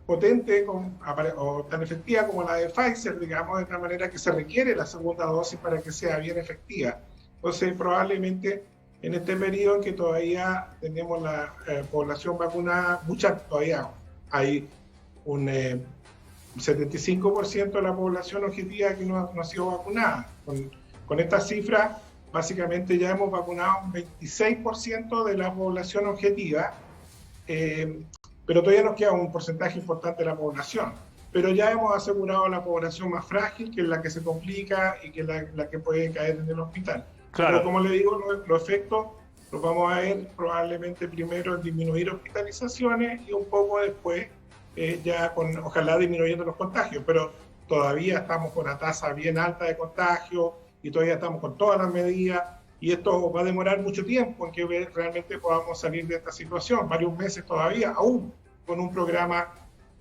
potente o tan efectiva como la de Pfizer, digamos, de tal manera que se requiere la segunda dosis para que sea bien efectiva. Entonces, probablemente en este periodo en que todavía tenemos la población vacunada, todavía hay un 75% de la población objetiva que no ha sido vacunada. Con estas cifras, básicamente ya hemos vacunado un 26% de la población objetiva, pero todavía nos queda un porcentaje importante de la población. Pero ya hemos asegurado a la población más frágil, que es la que se complica y que es la que puede caer en el hospital. Claro. Pero como le digo, los efectos los vamos a ver probablemente primero en disminuir hospitalizaciones y un poco después ya ojalá disminuyendo los contagios, pero todavía estamos con una tasa bien alta de contagio y todavía estamos con todas las medidas, y esto va a demorar mucho tiempo en que realmente podamos salir de esta situación, varios meses todavía, aún con un programa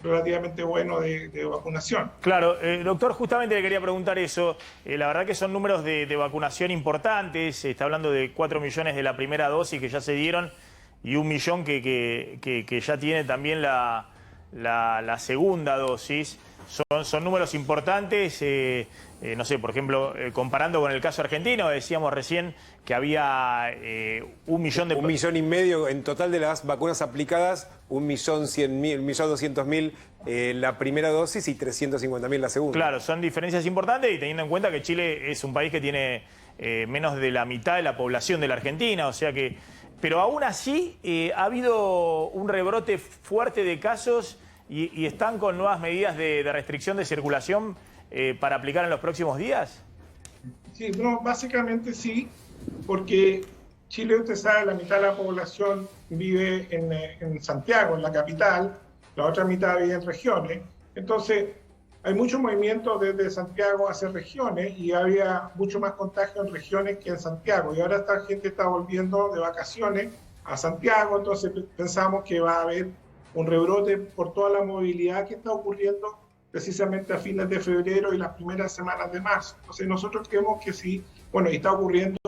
relativamente bueno de vacunación. Claro, doctor, justamente le quería preguntar eso. La verdad que son números de vacunación importantes. Se está hablando de 4 millones de la primera dosis que ya se dieron y 1 millón que ya tiene también la la segunda dosis. Son números importantes, no sé, por ejemplo, comparando con el caso argentino, decíamos recién que había 1 millón de... 1,5 millones en total de las vacunas aplicadas, 1.100.000, 1.200.000 la primera dosis y 350.000 la segunda. Claro, son diferencias importantes y teniendo en cuenta que Chile es un país que tiene menos de la mitad de la población de la Argentina, o sea que... Pero aún así ha habido un rebrote fuerte de casos y están con nuevas medidas de restricción de circulación para aplicar en los próximos días. Sí, no, básicamente sí, porque Chile, usted sabe, la mitad de la población vive en Santiago, en la capital, la otra mitad vive en regiones. Entonces, hay mucho movimiento desde Santiago hacia regiones y había mucho más contagio en regiones que en Santiago. Y ahora esta gente está volviendo de vacaciones a Santiago, entonces pensamos que va a haber un rebrote por toda la movilidad que está ocurriendo precisamente a fines de febrero y las primeras semanas de marzo. Entonces nosotros creemos que sí, bueno, y está ocurriendo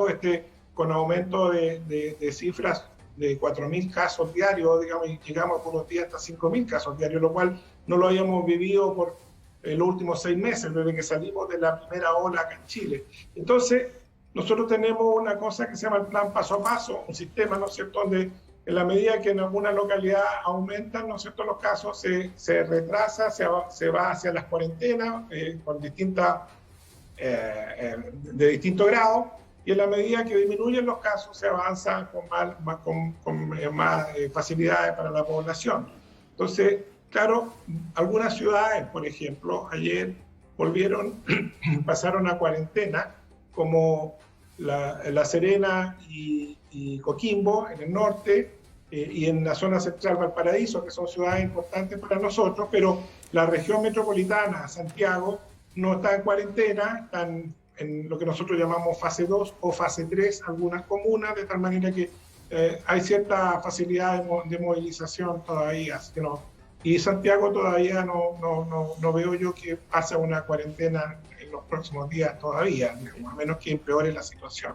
con aumento de cifras de 4.000 casos diarios, digamos, y llegamos por unos días hasta 5.000 casos diarios, lo cual no lo habíamos vivido por los últimos 6 meses, desde que salimos de la primera ola acá en Chile. Entonces, nosotros tenemos una cosa que se llama el plan paso a paso, un sistema, ¿no es cierto?, donde en la medida que en alguna localidad aumentan, ¿no es cierto?, los casos, se retrasa, se va hacia las cuarentenas con de distinto grado, y en la medida que disminuyen los casos se avanza con más facilidades para la población. Entonces, claro, algunas ciudades, por ejemplo, ayer pasaron a cuarentena, como La Serena y Coquimbo en el norte, y en la zona central Valparaíso, que son ciudades importantes para nosotros, pero la región metropolitana, Santiago, no está en cuarentena, están en lo que nosotros llamamos fase 2 o fase 3, algunas comunas, de tal manera que hay cierta facilidad de movilización todavía, así que no. Y Santiago todavía no veo yo que pase una cuarentena en los próximos días todavía, a menos que empeore la situación.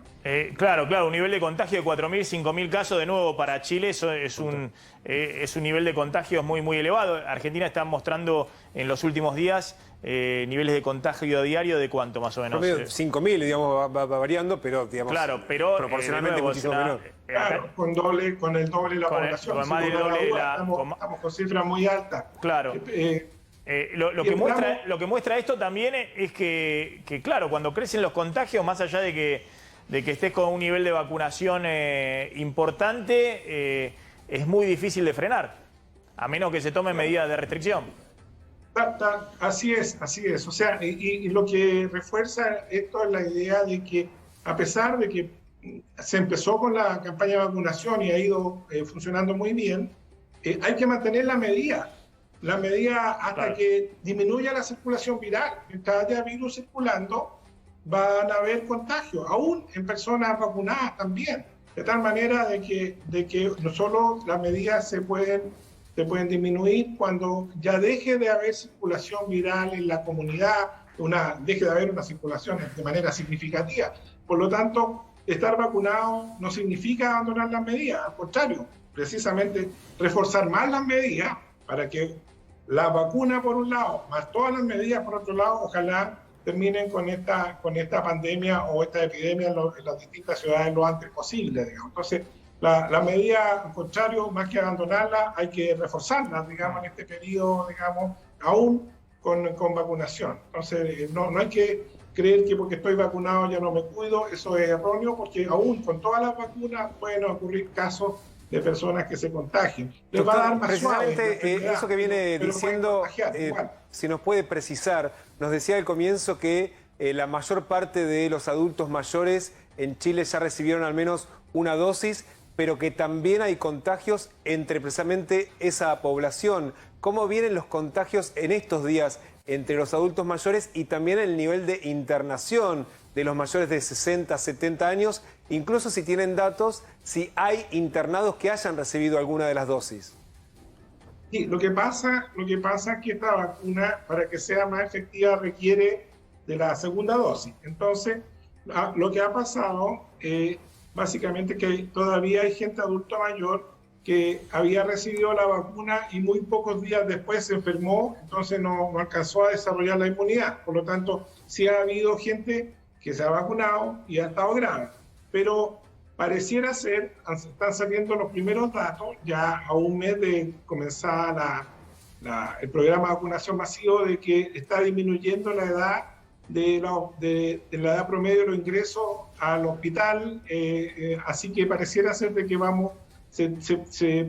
Claro, un nivel de contagio de 4.000, 5.000 casos, de nuevo para Chile, eso es un nivel de contagios muy, muy elevado. Argentina está mostrando en los últimos días niveles de contagio diario de cuánto más o menos. 5.000, digamos, va variando, pero digamos, claro, pero proporcionalmente nuevo, muchísimo menor. Claro, con el doble de la población. Con más del doble estamos con cifras muy altas. Claro. Lo que muestra esto también es que, claro, cuando crecen los contagios, más allá de que estés con un nivel de vacunación importante, es muy difícil de frenar, a menos que se tomen medidas de restricción. Así es. O sea, y lo que refuerza esto es la idea de que, a pesar de que se empezó con la campaña de vacunación y ha ido funcionando muy bien, hay que mantener la medida hasta que disminuya la circulación viral. Mientras haya virus circulando, van a haber contagios, aún en personas vacunadas también, de tal manera de que no solo las medidas se pueden disminuir cuando ya deje de haber circulación viral en la comunidad, deje de haber una circulación de manera significativa. Por lo tanto, estar vacunado no significa abandonar las medidas, al contrario, precisamente reforzar más las medidas para que la vacuna por un lado, más todas las medidas por otro lado, ojalá terminen con esta pandemia o esta epidemia en las distintas ciudades lo antes posible, digamos. Entonces, la medida, al contrario, más que abandonarla, hay que reforzarla, digamos, en este periodo, digamos, aún con vacunación. Entonces, no hay que creer que porque estoy vacunado ya no me cuido, eso es erróneo, porque aún con todas las vacunas pueden ocurrir casos de personas que se contagien. Les va a dar más precisamente eso que viene diciendo, si nos puede precisar, nos decía al comienzo que la mayor parte de los adultos mayores en Chile ya recibieron al menos una dosis, pero que también hay contagios entre precisamente esa población. ¿Cómo vienen los contagios en estos días entre los adultos mayores y también el nivel de internación de los mayores de 60, 70 años, incluso si tienen datos, si hay internados que hayan recibido alguna de las dosis? Sí, lo que pasa es que esta vacuna, para que sea más efectiva, requiere de la segunda dosis. Entonces, lo que ha pasado, básicamente, que todavía hay gente adulta mayor que había recibido la vacuna y muy pocos días después se enfermó, entonces no alcanzó a desarrollar la inmunidad. Por lo tanto, sí ha habido gente que se ha vacunado y ha estado grave. Pero pareciera ser, están saliendo los primeros datos, ya a un mes de comenzar el programa de vacunación masivo, de que está disminuyendo la edad de la edad promedio de los ingresos al hospital, así que pareciera ser de que se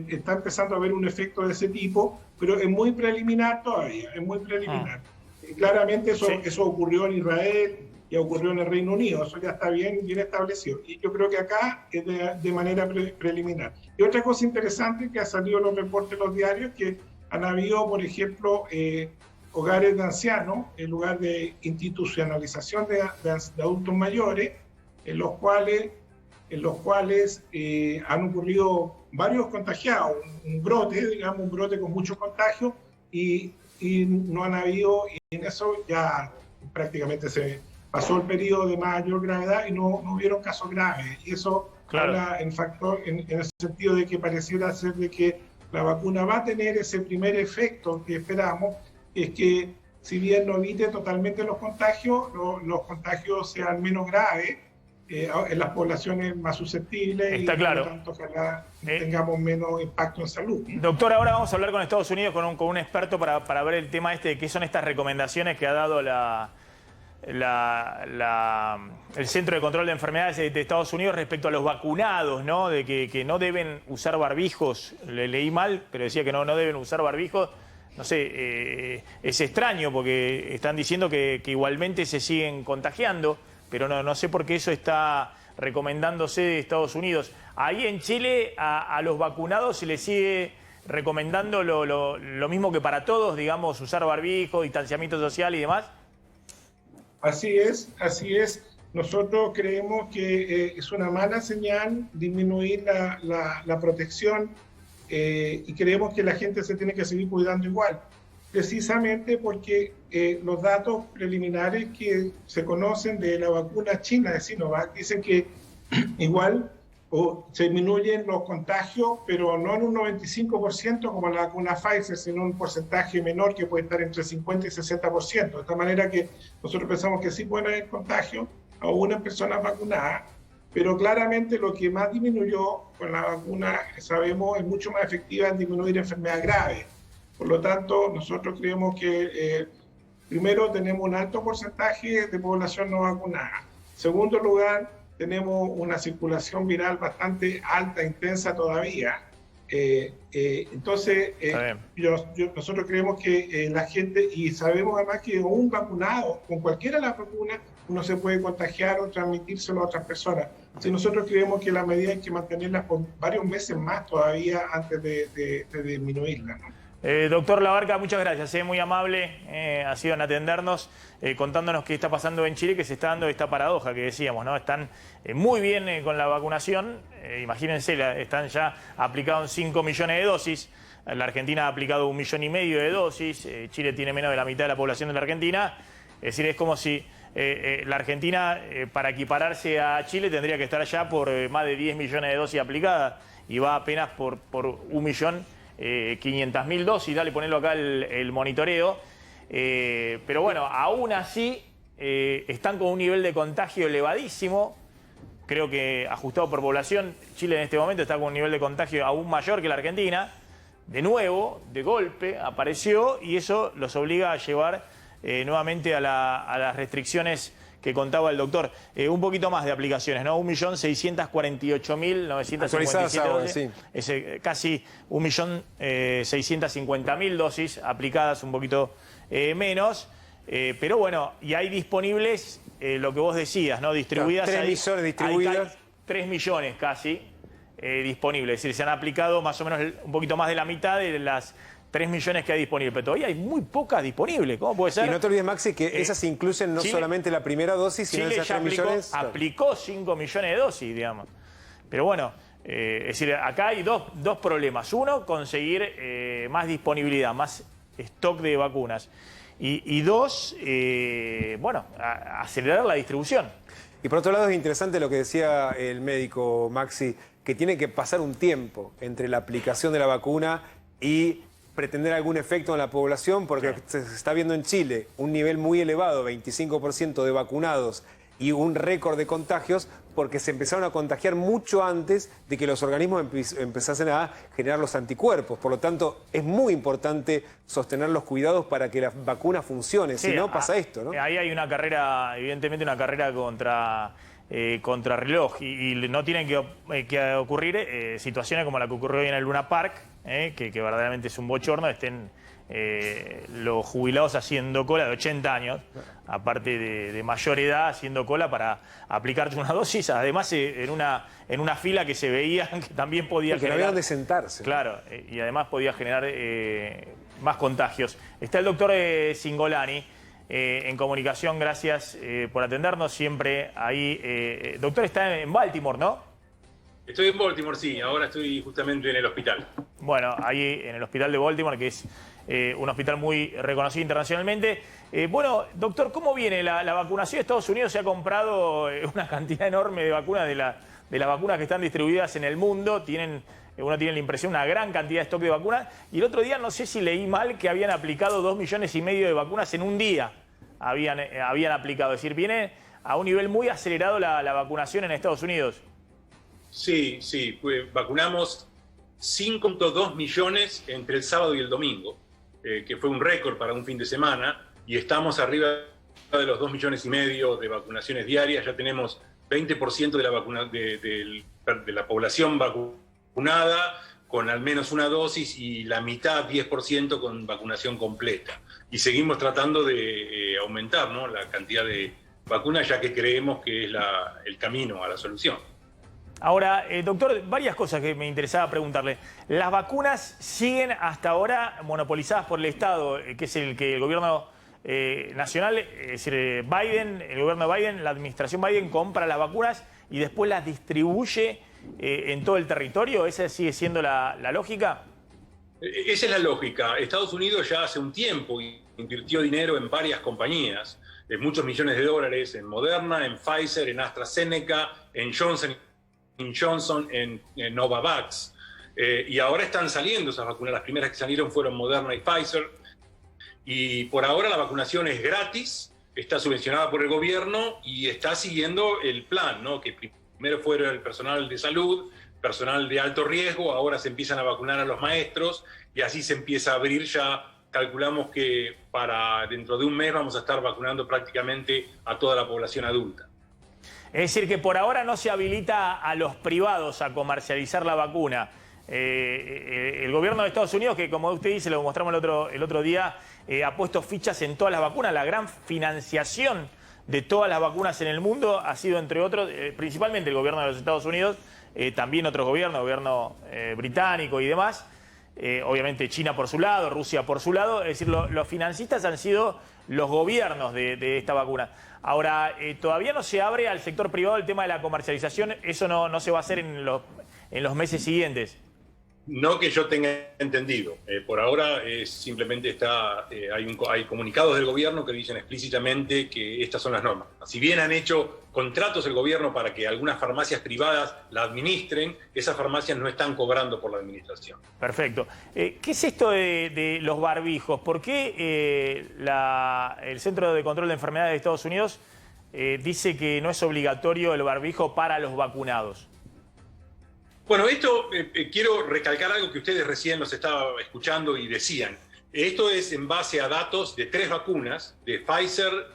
está empezando a ver un efecto de ese tipo, pero es muy preliminar todavía, es muy preliminar. Claramente eso ocurrió en Israel y ocurrió en el Reino Unido, eso ya está bien establecido. Y yo creo que acá es de manera preliminar. Y otra cosa interesante que ha salido en los reportes de los diarios, que han habido, por ejemplo, hogares de ancianos, en lugar de institucionalización de adultos mayores, en los cuales han ocurrido varios contagiados, un brote con muchos contagios, y no han habido, y en eso ya prácticamente se pasó el periodo de mayor gravedad y no hubieron casos graves. Y eso habla en el sentido de que pareciera ser de que la vacuna va a tener ese primer efecto que esperamos, es que si bien no evite totalmente los contagios sean menos graves en las poblaciones más susceptibles. Está claro. Por lo tanto, ojalá tengamos menos impacto en salud. Doctor, ahora vamos a hablar con Estados Unidos, con un experto para ver el tema de qué son estas recomendaciones que ha dado el Centro de Control de Enfermedades de Estados Unidos respecto a los vacunados, ¿no? De que no deben usar barbijos. Le leí mal, pero decía que no deben usar barbijos. No sé, es extraño porque están diciendo que igualmente se siguen contagiando, pero no sé por qué eso está recomendándose de Estados Unidos. Ahí en Chile a los vacunados se les sigue recomendando lo mismo que para todos, digamos, usar barbijo, distanciamiento social y demás. Así es. Nosotros creemos que es una mala señal disminuir la protección y creemos que la gente se tiene que seguir cuidando igual, precisamente porque los datos preliminares que se conocen de la vacuna china de Sinovac dicen que igual se disminuyen los contagios, pero no en un 95% como la vacuna Pfizer, sino un porcentaje menor que puede estar entre 50 y 60%. De esta manera que nosotros pensamos que sí pueden haber contagios aún en personas vacunadas, pero claramente lo que más disminuyó con la vacuna, sabemos, es mucho más efectiva en disminuir enfermedades graves. Por lo tanto, nosotros creemos que primero tenemos un alto porcentaje de población no vacunada. En segundo lugar, tenemos una circulación viral bastante alta, intensa todavía. Entonces, nosotros creemos que la gente, y sabemos además que un vacunado, con cualquiera de las vacunas, uno se puede contagiar o transmitírselo a otras personas. Entonces, nosotros creemos que la medida hay que mantenerla por varios meses más todavía antes de disminuirla, ¿no? Doctor Labarca, muchas gracias, muy amable, ha sido en atendernos, contándonos qué está pasando en Chile, que se está dando esta paradoja que decíamos, ¿no? Están muy bien con la vacunación, imagínense, están ya aplicados 5 millones de dosis, la Argentina ha aplicado 1,5 millones de dosis, Chile tiene menos de la mitad de la población de la Argentina, es decir, es como si la Argentina, para equipararse a Chile, tendría que estar ya por más de 10 millones de dosis aplicadas, y va apenas por 1.500.000 dosis, dale, ponelo acá el monitoreo. Pero bueno, aún así están con un nivel de contagio elevadísimo, creo que ajustado por población. Chile en este momento está con un nivel de contagio aún mayor que la Argentina. De nuevo, de golpe, apareció y eso los obliga a llevar nuevamente a las restricciones que contaba el doctor. Un poquito más de aplicaciones, ¿no? 1.648.957 dosis. Sí. Es, casi 1.650.000 dosis aplicadas, un poquito menos. Pero bueno, y hay disponibles, lo que vos decías, ¿no? Distribuidas. 3 millones distribuidas. Hay 3 millones casi disponibles. Es decir, se han aplicado más o menos un poquito más de la mitad de las 3 millones que hay disponibles, pero todavía hay muy pocas disponibles. ¿Cómo puede ser? Y no te olvides, Maxi, que esas incluyen no solamente la primera dosis, sino Chile esas 3 millones. Aplicó 5 millones de dosis, digamos. Pero bueno, es decir, acá hay dos problemas. Uno, conseguir más disponibilidad, más stock de vacunas. Y dos, bueno, acelerar la distribución. Y por otro lado es interesante lo que decía el médico Maxi, que tiene que pasar un tiempo entre la aplicación de la vacuna y pretender algún efecto en la población, porque se está viendo en Chile un nivel muy elevado, 25% de vacunados y un récord de contagios, porque se empezaron a contagiar mucho antes de que los organismos empezasen a generar los anticuerpos. Por lo tanto, es muy importante sostener los cuidados para que la vacuna funcione, si no pasa esto, ¿no? Ahí hay una carrera, evidentemente una carrera contra reloj, y no tienen que ocurrir situaciones como la que ocurrió hoy en el Luna Park, que verdaderamente es un bochorno, estén los jubilados haciendo cola de 80 años, aparte de mayor edad, haciendo cola para aplicarte una dosis, además en una fila que se veía que también podía generar... Que no había donde sentarse. Claro, y además podía generar más contagios. Está el doctor Cingolani en comunicación, gracias por atendernos siempre ahí. Doctor, está en Baltimore, ¿no? Estoy en Baltimore, sí, ahora estoy justamente en el hospital. Bueno, ahí en el hospital de Baltimore, que es un hospital muy reconocido internacionalmente. Bueno, doctor, ¿cómo viene la vacunación? Estados Unidos se ha comprado una cantidad enorme de vacunas de las vacunas que están distribuidas en el mundo. Uno tiene la impresión, una gran cantidad de stock de vacunas. Y el otro día, no sé si leí mal, que habían aplicado 2,5 millones de vacunas en un día. Habían aplicado, es decir, viene a un nivel muy acelerado la vacunación en Estados Unidos. Sí, pues vacunamos 5,2 millones entre el sábado y el domingo, que fue un récord para un fin de semana, y estamos arriba de los 2,5 millones de vacunaciones diarias. Ya tenemos 20% de la población vacunada con al menos una dosis y la mitad, 10%, con vacunación completa. Y seguimos tratando de aumentar, ¿no?, la cantidad de vacunas, ya que creemos que es el camino a la solución. Ahora, doctor, varias cosas que me interesaba preguntarle. ¿Las vacunas siguen hasta ahora monopolizadas por el Estado, que es el gobierno nacional, es decir, el gobierno de Biden, la administración Biden compra las vacunas y después las distribuye en todo el territorio? ¿Esa sigue siendo la lógica? Esa es la lógica. Estados Unidos ya hace un tiempo invirtió dinero en varias compañías, muchos millones de dólares, en Moderna, en Pfizer, en AstraZeneca, en Johnson en Novavax, y ahora están saliendo esas vacunas. Las primeras que salieron fueron Moderna y Pfizer, y por ahora la vacunación es gratis, está subvencionada por el gobierno y está siguiendo el plan, ¿no?, que primero fue el personal de salud, personal de alto riesgo, ahora se empiezan a vacunar a los maestros y así se empieza a abrir. Ya calculamos que para dentro de un mes vamos a estar vacunando prácticamente a toda la población adulta. Es decir, que por ahora no se habilita a los privados a comercializar la vacuna. El gobierno de Estados Unidos, que como usted dice, lo mostramos el otro día, ha puesto fichas en todas las vacunas. La gran financiación de todas las vacunas en el mundo ha sido, entre otros, principalmente el gobierno de los Estados Unidos, también otros gobiernos, gobierno británico y demás. Obviamente China por su lado, Rusia por su lado. Es decir, los financistas han sido los gobiernos de esta vacuna. Ahora, todavía no se abre al sector privado el tema de la comercialización. Eso no se va a hacer en los meses siguientes. No que yo tenga entendido. Por ahora simplemente hay comunicados del gobierno que dicen explícitamente que estas son las normas. Si bien han hecho contratos el gobierno para que algunas farmacias privadas la administren, esas farmacias no están cobrando por la administración. Perfecto. ¿Qué es esto de los barbijos? ¿Por qué el Centro de Control de Enfermedades de Estados Unidos dice que no es obligatorio el barbijo para los vacunados? Bueno, esto quiero recalcar algo que ustedes recién nos estaban escuchando y decían. Esto es en base a datos de 3 vacunas, de Pfizer,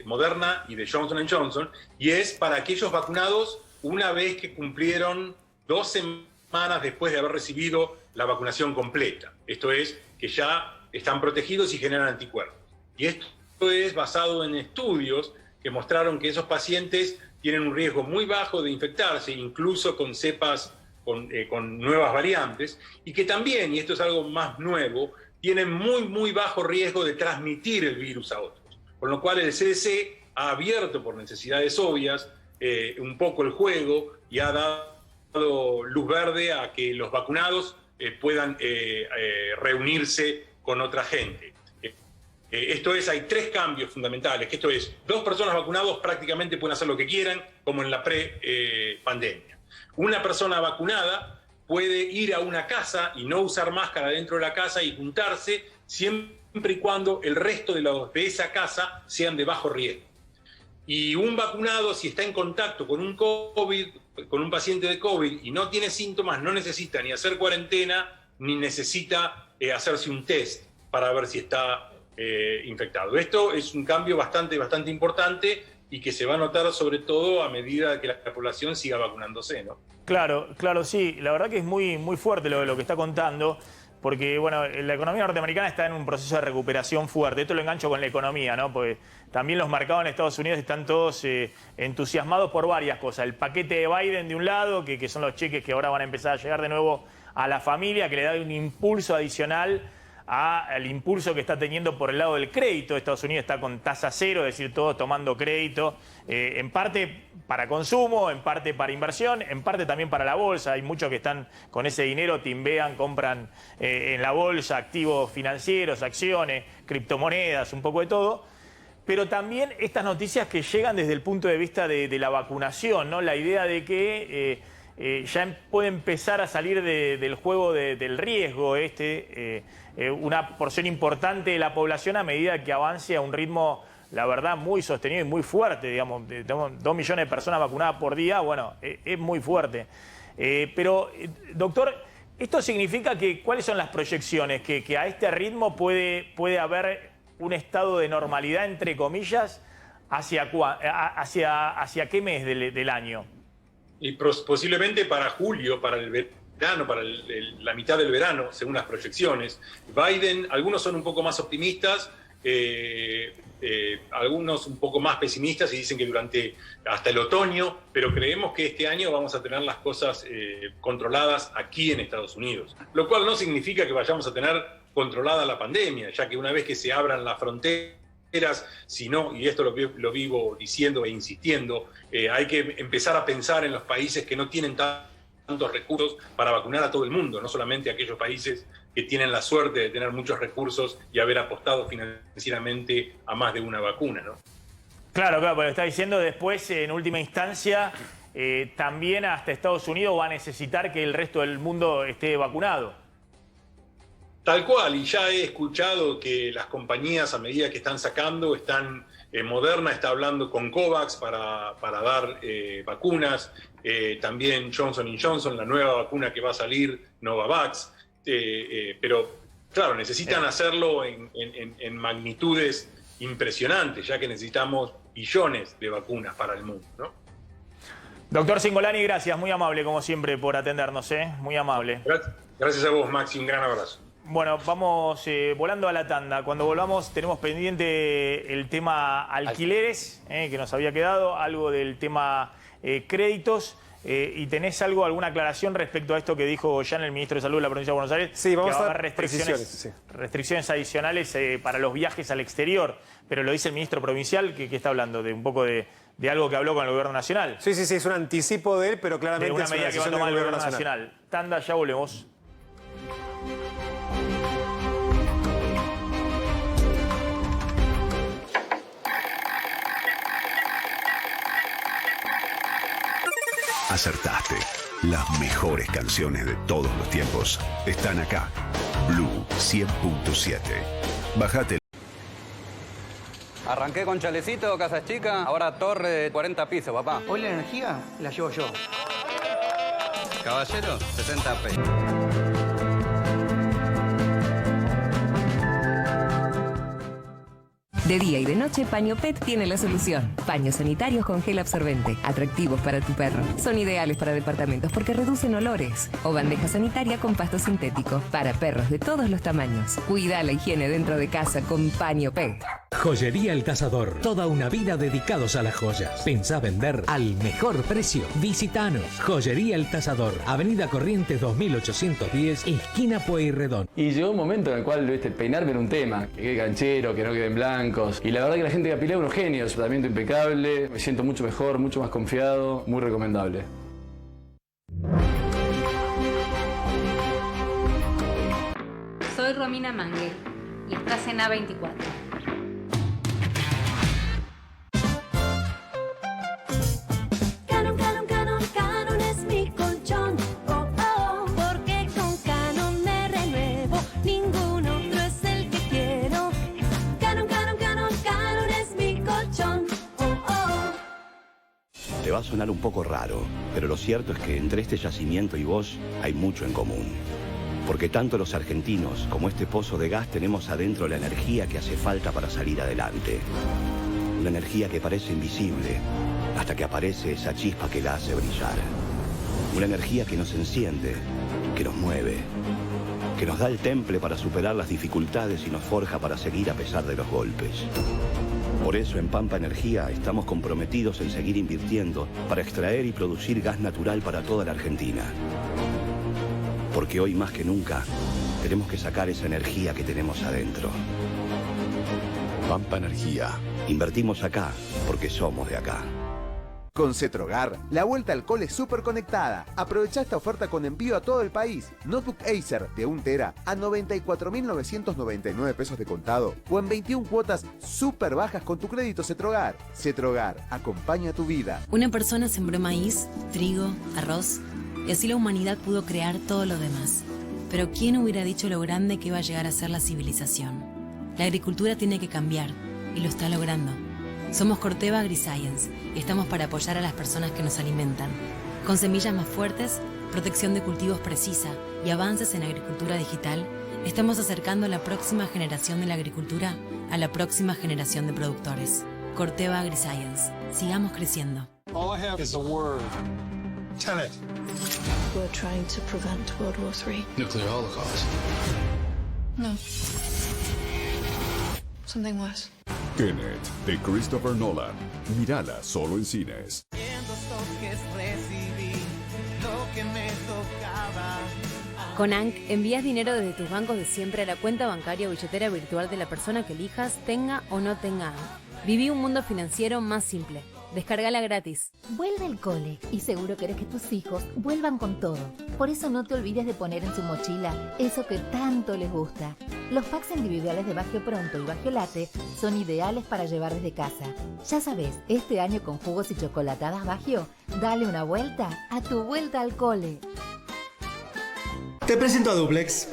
Moderna y de Johnson & Johnson, y es para aquellos vacunados una vez que cumplieron 2 semanas después de haber recibido la vacunación completa. Esto es, que ya están protegidos y generan anticuerpos. Y esto es basado en estudios que mostraron que esos pacientes tienen un riesgo muy bajo de infectarse, incluso con cepas con nuevas variantes, y que también, y esto es algo más nuevo, tienen muy bajo riesgo de transmitir el virus a otros. Con lo cual el CDC ha abierto, por necesidades obvias, un poco el juego y ha dado luz verde a que los vacunados puedan reunirse con otra gente. Esto es, hay 3 cambios fundamentales, que esto es, 2 personas vacunadas prácticamente pueden hacer lo que quieran, como en la pre-pandemia. Una persona vacunada puede ir a una casa y no usar máscara dentro de la casa y juntarse siempre y cuando el resto de esa casa sean de bajo riesgo. Y un vacunado, si está en contacto con un COVID, con un paciente de COVID y no tiene síntomas, no necesita ni hacer cuarentena, ni necesita hacerse un test para ver si está infectado. Esto es un cambio bastante importante y que se va a notar sobre todo a medida que la población siga vacunándose, ¿no? Claro, sí. La verdad que es muy fuerte lo que está contando. Porque, bueno, la economía norteamericana está en un proceso de recuperación fuerte. Esto lo engancho con la economía, ¿no? Porque también los mercados en Estados Unidos están todos entusiasmados por varias cosas. El paquete de Biden de un lado, que son los cheques que ahora van a empezar a llegar de nuevo a la familia, que le da un impulso adicional al impulso que está teniendo por el lado del crédito. Estados Unidos está con tasa cero, es decir, todos tomando crédito, en parte para consumo, en parte para inversión, en parte también para la bolsa. Hay muchos que están con ese dinero, timbean, compran en la bolsa activos financieros, acciones, criptomonedas, un poco de todo. Pero también estas noticias que llegan desde el punto de vista de la vacunación, ¿no? La idea de que ya puede empezar a salir del juego del riesgo una porción importante de la población a medida que avance a un ritmo, la verdad, muy sostenido y muy fuerte. Digamos, 2 millones de personas vacunadas por día, bueno, es muy fuerte. Pero, doctor, ¿esto significa que cuáles son las proyecciones? Que a este ritmo puede haber un estado de normalidad, entre comillas, ¿hacia qué mes del año? Y posiblemente para julio, para el verano, para la mitad del verano, según las proyecciones. Biden, algunos son un poco más optimistas, algunos un poco más pesimistas y dicen que hasta el otoño, pero creemos que este año vamos a tener las cosas controladas aquí en Estados Unidos. Lo cual no significa que vayamos a tener controlada la pandemia, ya que una vez que se abran las fronteras, si no, y esto lo vivo diciendo e insistiendo, hay que empezar a pensar en los países que no tienen tantos recursos para vacunar a todo el mundo, no solamente aquellos países que tienen la suerte de tener muchos recursos y haber apostado financieramente a más de una vacuna, ¿no? Claro, pero está diciendo después, en última instancia, también hasta Estados Unidos va a necesitar que el resto del mundo esté vacunado. Tal cual, y ya he escuchado que las compañías, a medida que están sacando, Moderna está hablando con COVAX para dar vacunas, también Johnson & Johnson, la nueva vacuna que va a salir, Novavax, pero claro, necesitan hacerlo en magnitudes impresionantes, ya que necesitamos billones de vacunas para el mundo, ¿no? Doctor Cingolani, gracias, muy amable como siempre por atendernos, muy amable. Gracias a vos, Maxi, un gran abrazo. Bueno, vamos volando a la tanda. Cuando volvamos tenemos pendiente el tema alquileres, que nos había quedado, algo del tema créditos, y tenés alguna aclaración respecto a esto que dijo ya el ministro de Salud de la provincia de Buenos Aires. Sí, vamos que va a haber precisiones, restricciones adicionales para los viajes al exterior, pero lo dice el ministro provincial que está hablando de un poco de algo que habló con el gobierno nacional. Sí, es un anticipo de él, pero claramente de una es medida que va a tomar el gobierno nacional. Tanda, ya volvemos. Acertaste. Las mejores canciones de todos los tiempos están acá. Blue 100.7. Bájate. Arranqué con chalecito, casa chica, ahora torre de 40 pisos, papá. Hoy la energía la llevo yo. Caballero, 60 pesos. De día y de noche, Paño Pet tiene la solución. Paños sanitarios con gel absorbente, atractivos para tu perro. Son ideales para departamentos porque reducen olores. O bandeja sanitaria con pasto sintético para perros de todos los tamaños. Cuida la higiene dentro de casa con Paño Pet. Joyería El Cazador. Toda una vida dedicados a las joyas. Pensá vender al mejor precio. Visitanos. Joyería El Cazador. Avenida Corrientes 2810, esquina Pueyrredón. Y llegó un momento en el cual, peinarme era un tema. Que quede canchero, que no queden blancos. Y la verdad que la gente de Capilé es unos genios. Tratamiento impecable. Me siento mucho mejor, mucho más confiado. Muy recomendable. Soy Romina Mangue y estás en A24. va a sonar un poco raro, pero lo cierto es que entre este yacimiento y vos hay mucho en común. Porque tanto los argentinos como este pozo de gas tenemos adentro la energía que hace falta para salir adelante. Una energía que parece invisible, hasta que aparece esa chispa que la hace brillar. Una energía que nos enciende, que nos mueve, que nos da el temple para superar las dificultades y nos forja para seguir a pesar de los golpes. Por eso en Pampa Energía estamos comprometidos en seguir invirtiendo para extraer y producir gas natural para toda la Argentina. Porque hoy más que nunca tenemos que sacar esa energía que tenemos adentro. Pampa Energía. Invertimos acá porque somos de acá. Con Cetrogar, la vuelta al cole es súper conectada. Aprovecha esta oferta con envío a todo el país. Notebook Acer de 1 tera a 94.999 pesos de contado o en 21 cuotas súper bajas con tu crédito Cetrogar. Cetrogar, acompaña tu vida. Una persona sembró maíz, trigo, arroz y así la humanidad pudo crear todo lo demás. Pero ¿quién hubiera dicho lo grande que iba a llegar a ser la civilización? La agricultura tiene que cambiar y lo está logrando. Somos Corteva AgriScience y estamos para apoyar a las personas que nos alimentan. Con semillas más fuertes, protección de cultivos precisa y avances en agricultura digital, estamos acercando a la próxima generación de la agricultura a la próxima generación de productores. Corteva AgriScience. Sigamos creciendo. All I have is a word. Tell it. We're trying to prevent World War III. Nuclear holocaust. No. Something worse. Tenet, de Christopher Nolan. Mírala solo en cines. Con ANC envías dinero desde tus bancos de siempre a la cuenta bancaria o billetera virtual de la persona que elijas, tenga o no tenga ANC. Viví un mundo financiero más simple. Descárgala gratis. Vuelve el cole y seguro querés que tus hijos vuelvan con todo. Por eso no te olvides de poner en su mochila eso que tanto les gusta. Los packs individuales de Bagio Pronto y Bagio Latte son ideales para llevar desde casa. Ya sabes, este año con jugos y chocolatadas Bagio, dale una vuelta a tu vuelta al cole. Te presento a Duplex.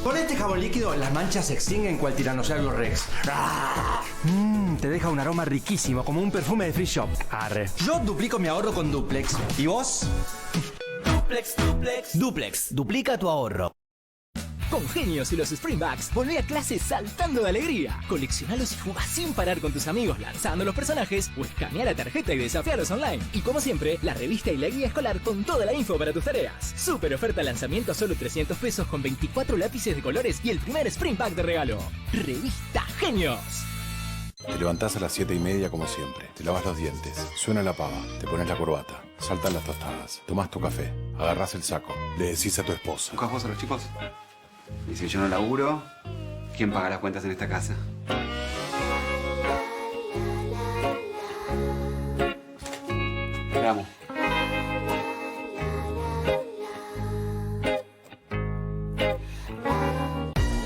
Con este jabón líquido, las manchas se extinguen cual Tiranosaurio Rex. Te deja un aroma riquísimo, como un perfume de Free Shop. Arre. Yo duplico mi ahorro con Duplex. ¿Y vos? Duplex, duplica tu ahorro. Con Genios y los Springbacks, volvé a clase saltando de alegría. Coleccionalos y jugá sin parar con tus amigos, lanzando los personajes o escanea la tarjeta y desafialos online. Y como siempre, la revista y la guía escolar con toda la info para tus tareas. Super oferta lanzamiento a solo 300 pesos con 24 lápices de colores y el primer Springback de regalo. Revista Genios. Te levantás a las 7:30 como siempre. Te lavas los dientes. Suena la pava. Te pones la corbata. Saltan las tostadas. Tomás tu café. Agarrás el saco. Le decís a tu esposa. ¿Buscas vos a los chicos? Y si yo no laburo, ¿quién paga las cuentas en esta casa? Vamos.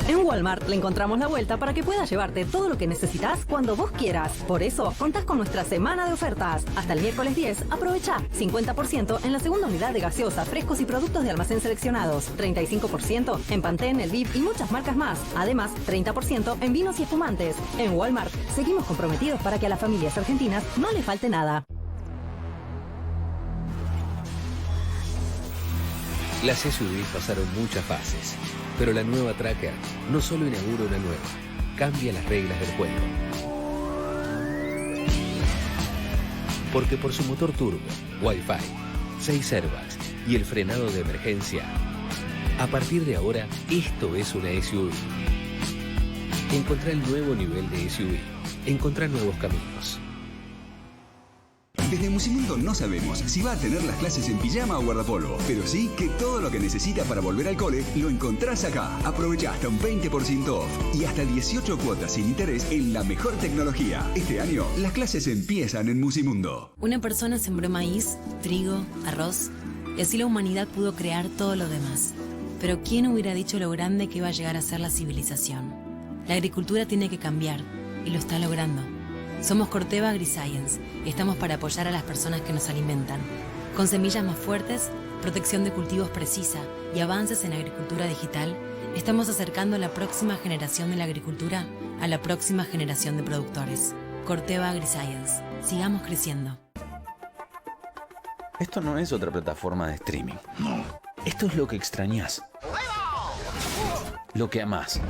En Walmart le encontramos la vuelta para que puedas llevarte todo lo que necesitas cuando vos quieras. Por eso, contás con nuestra semana de ofertas. Hasta el miércoles 10, aprovecha 50% en la segunda unidad de gaseosa, frescos y productos de almacén seleccionados. 35% en Pantene, El Viv y muchas marcas más. Además, 30% en vinos y espumantes. En Walmart, seguimos comprometidos para que a las familias argentinas no le falte nada. Las SUVs pasaron muchas fases, pero la nueva Tracker no solo inaugura una nueva, cambia las reglas del juego. Porque por su motor turbo, Wi-Fi, 6 airbags y el frenado de emergencia, a partir de ahora, esto es una SUV. Encontrá el nuevo nivel de SUV. Encontrá nuevos caminos. Desde Musimundo no sabemos si va a tener las clases en pijama o guardapolvo, pero sí que todo lo que necesita para volver al cole lo encontrás acá. Aprovecha hasta un 20% off y hasta 18 cuotas sin interés en la mejor tecnología. Este año, las clases empiezan en Musimundo. Una persona sembró maíz, trigo, arroz y así la humanidad pudo crear todo lo demás. Pero ¿quién hubiera dicho lo grande que iba a llegar a ser la civilización? La agricultura tiene que cambiar y lo está logrando. Somos Corteva AgriScience y estamos para apoyar a las personas que nos alimentan. Con semillas más fuertes, protección de cultivos precisa y avances en agricultura digital, estamos acercando a la próxima generación de la agricultura a la próxima generación de productores. Corteva AgriScience. Sigamos creciendo. Esto no es otra plataforma de streaming. No. Esto es lo que extrañas. Lo que amás.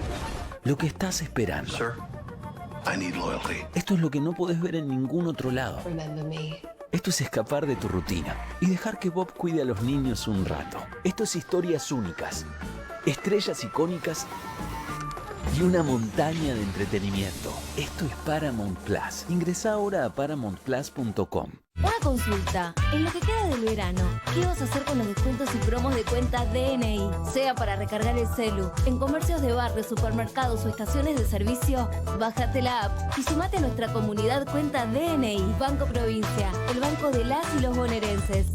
Lo que estás esperando. Sir, I need loyalty. Esto es lo que no podés ver en ningún otro lado. Esto es escapar de tu rutina y dejar que Bob cuide a los niños un rato. Esto es historias únicas, estrellas icónicas y una montaña de entretenimiento. Esto es Paramount Plus. Ingresá ahora a paramountplus.com. Una consulta. En lo que queda del verano, ¿qué vas a hacer con los descuentos y promos de cuenta DNI? Sea para recargar el celu, en comercios de barrio, supermercados o estaciones de servicio, bájate la app y sumate a nuestra comunidad cuenta DNI. Banco Provincia, el banco de las y los bonaerenses.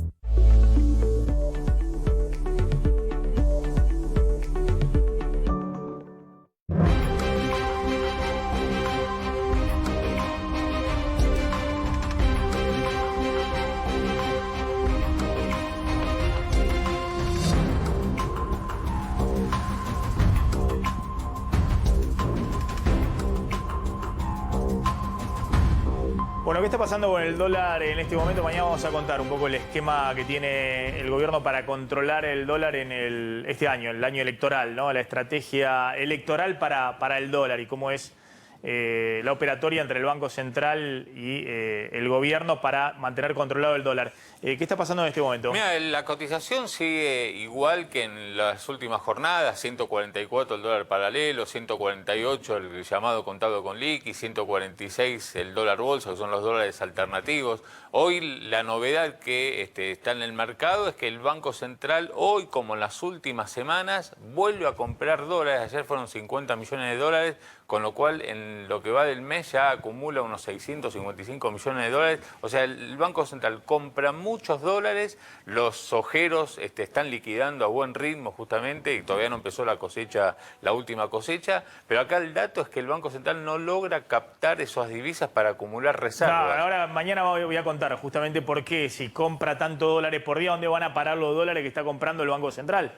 Bueno, ¿qué está pasando con el dólar en este momento? Mañana vamos a contar un poco el esquema que tiene el gobierno para controlar el dólar en este año, el año electoral, ¿no? La estrategia electoral para el dólar y cómo es la operatoria entre el Banco Central y el gobierno para mantener controlado el dólar. ¿Qué está pasando en este momento? Mira, la cotización sigue igual que en las últimas jornadas, 144 el dólar paralelo, 148 el llamado contado con liqui, 146 el dólar bolsa, que son los dólares alternativos. Hoy la novedad que está en el mercado es que el Banco Central hoy, como en las últimas semanas, vuelve a comprar dólares. Ayer fueron 50 millones de dólares, con lo cual en lo que va del mes ya acumula unos 655 millones de dólares. O sea, el Banco Central compra muchos dólares, los ojeros están liquidando a buen ritmo justamente y todavía no empezó la cosecha, la última cosecha, pero acá el dato es que el Banco Central no logra captar esas divisas para acumular reservas. No, ahora mañana voy a contar justamente por qué, si compra tantos dólares por día, ¿dónde van a parar los dólares que está comprando el Banco Central?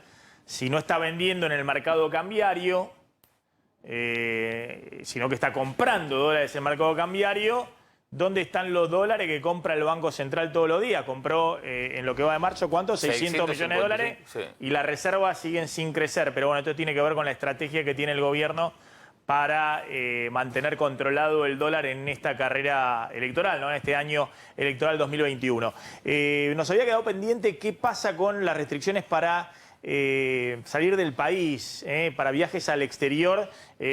Si no está vendiendo en el mercado cambiario, sino que está comprando dólares en el mercado cambiario, ¿dónde están los dólares que compra el Banco Central todos los días? Compró en lo que va de marzo, ¿cuánto? 600 millones de dólares, sí. Y las reservas siguen sin crecer. Pero bueno, esto tiene que ver con la estrategia que tiene el gobierno para mantener controlado el dólar en esta carrera electoral, ¿no? En este año electoral 2021. Nos había quedado pendiente qué pasa con las restricciones para salir del país, para viajes al exterior,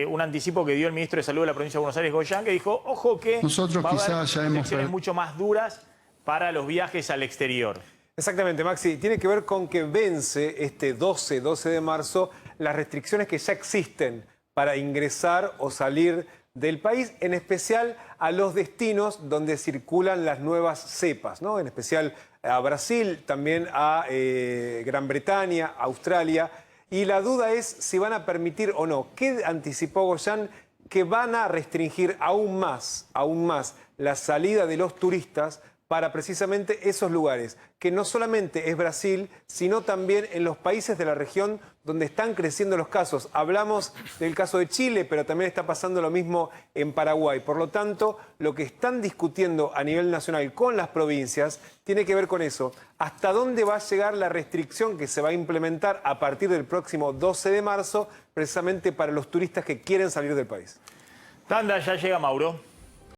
un anticipo que dio el ministro de Salud de la provincia de Buenos Aires, Goyan, que dijo, ojo que nosotros va a haber quizás ya hemos restricciones mucho más duras para los viajes al exterior. Exactamente, Maxi. Tiene que ver con que vence este 12 de marzo las restricciones que ya existen para ingresar o salir del país, en especial a los destinos donde circulan las nuevas cepas, ¿no? En especial a Brasil, también a Gran Bretaña, Australia. Y la duda es si van a permitir o no. ¿Qué anticipó Goyan? Que van a restringir aún más la salida de los turistas para precisamente esos lugares, que no solamente es Brasil, sino también en los países de la región donde están creciendo los casos. Hablamos del caso de Chile, pero también está pasando lo mismo en Paraguay. Por lo tanto, lo que están discutiendo a nivel nacional con las provincias tiene que ver con eso. ¿Hasta dónde va a llegar la restricción que se va a implementar a partir del próximo 12 de marzo, precisamente para los turistas que quieren salir del país? Tanda, ya llega Mauro.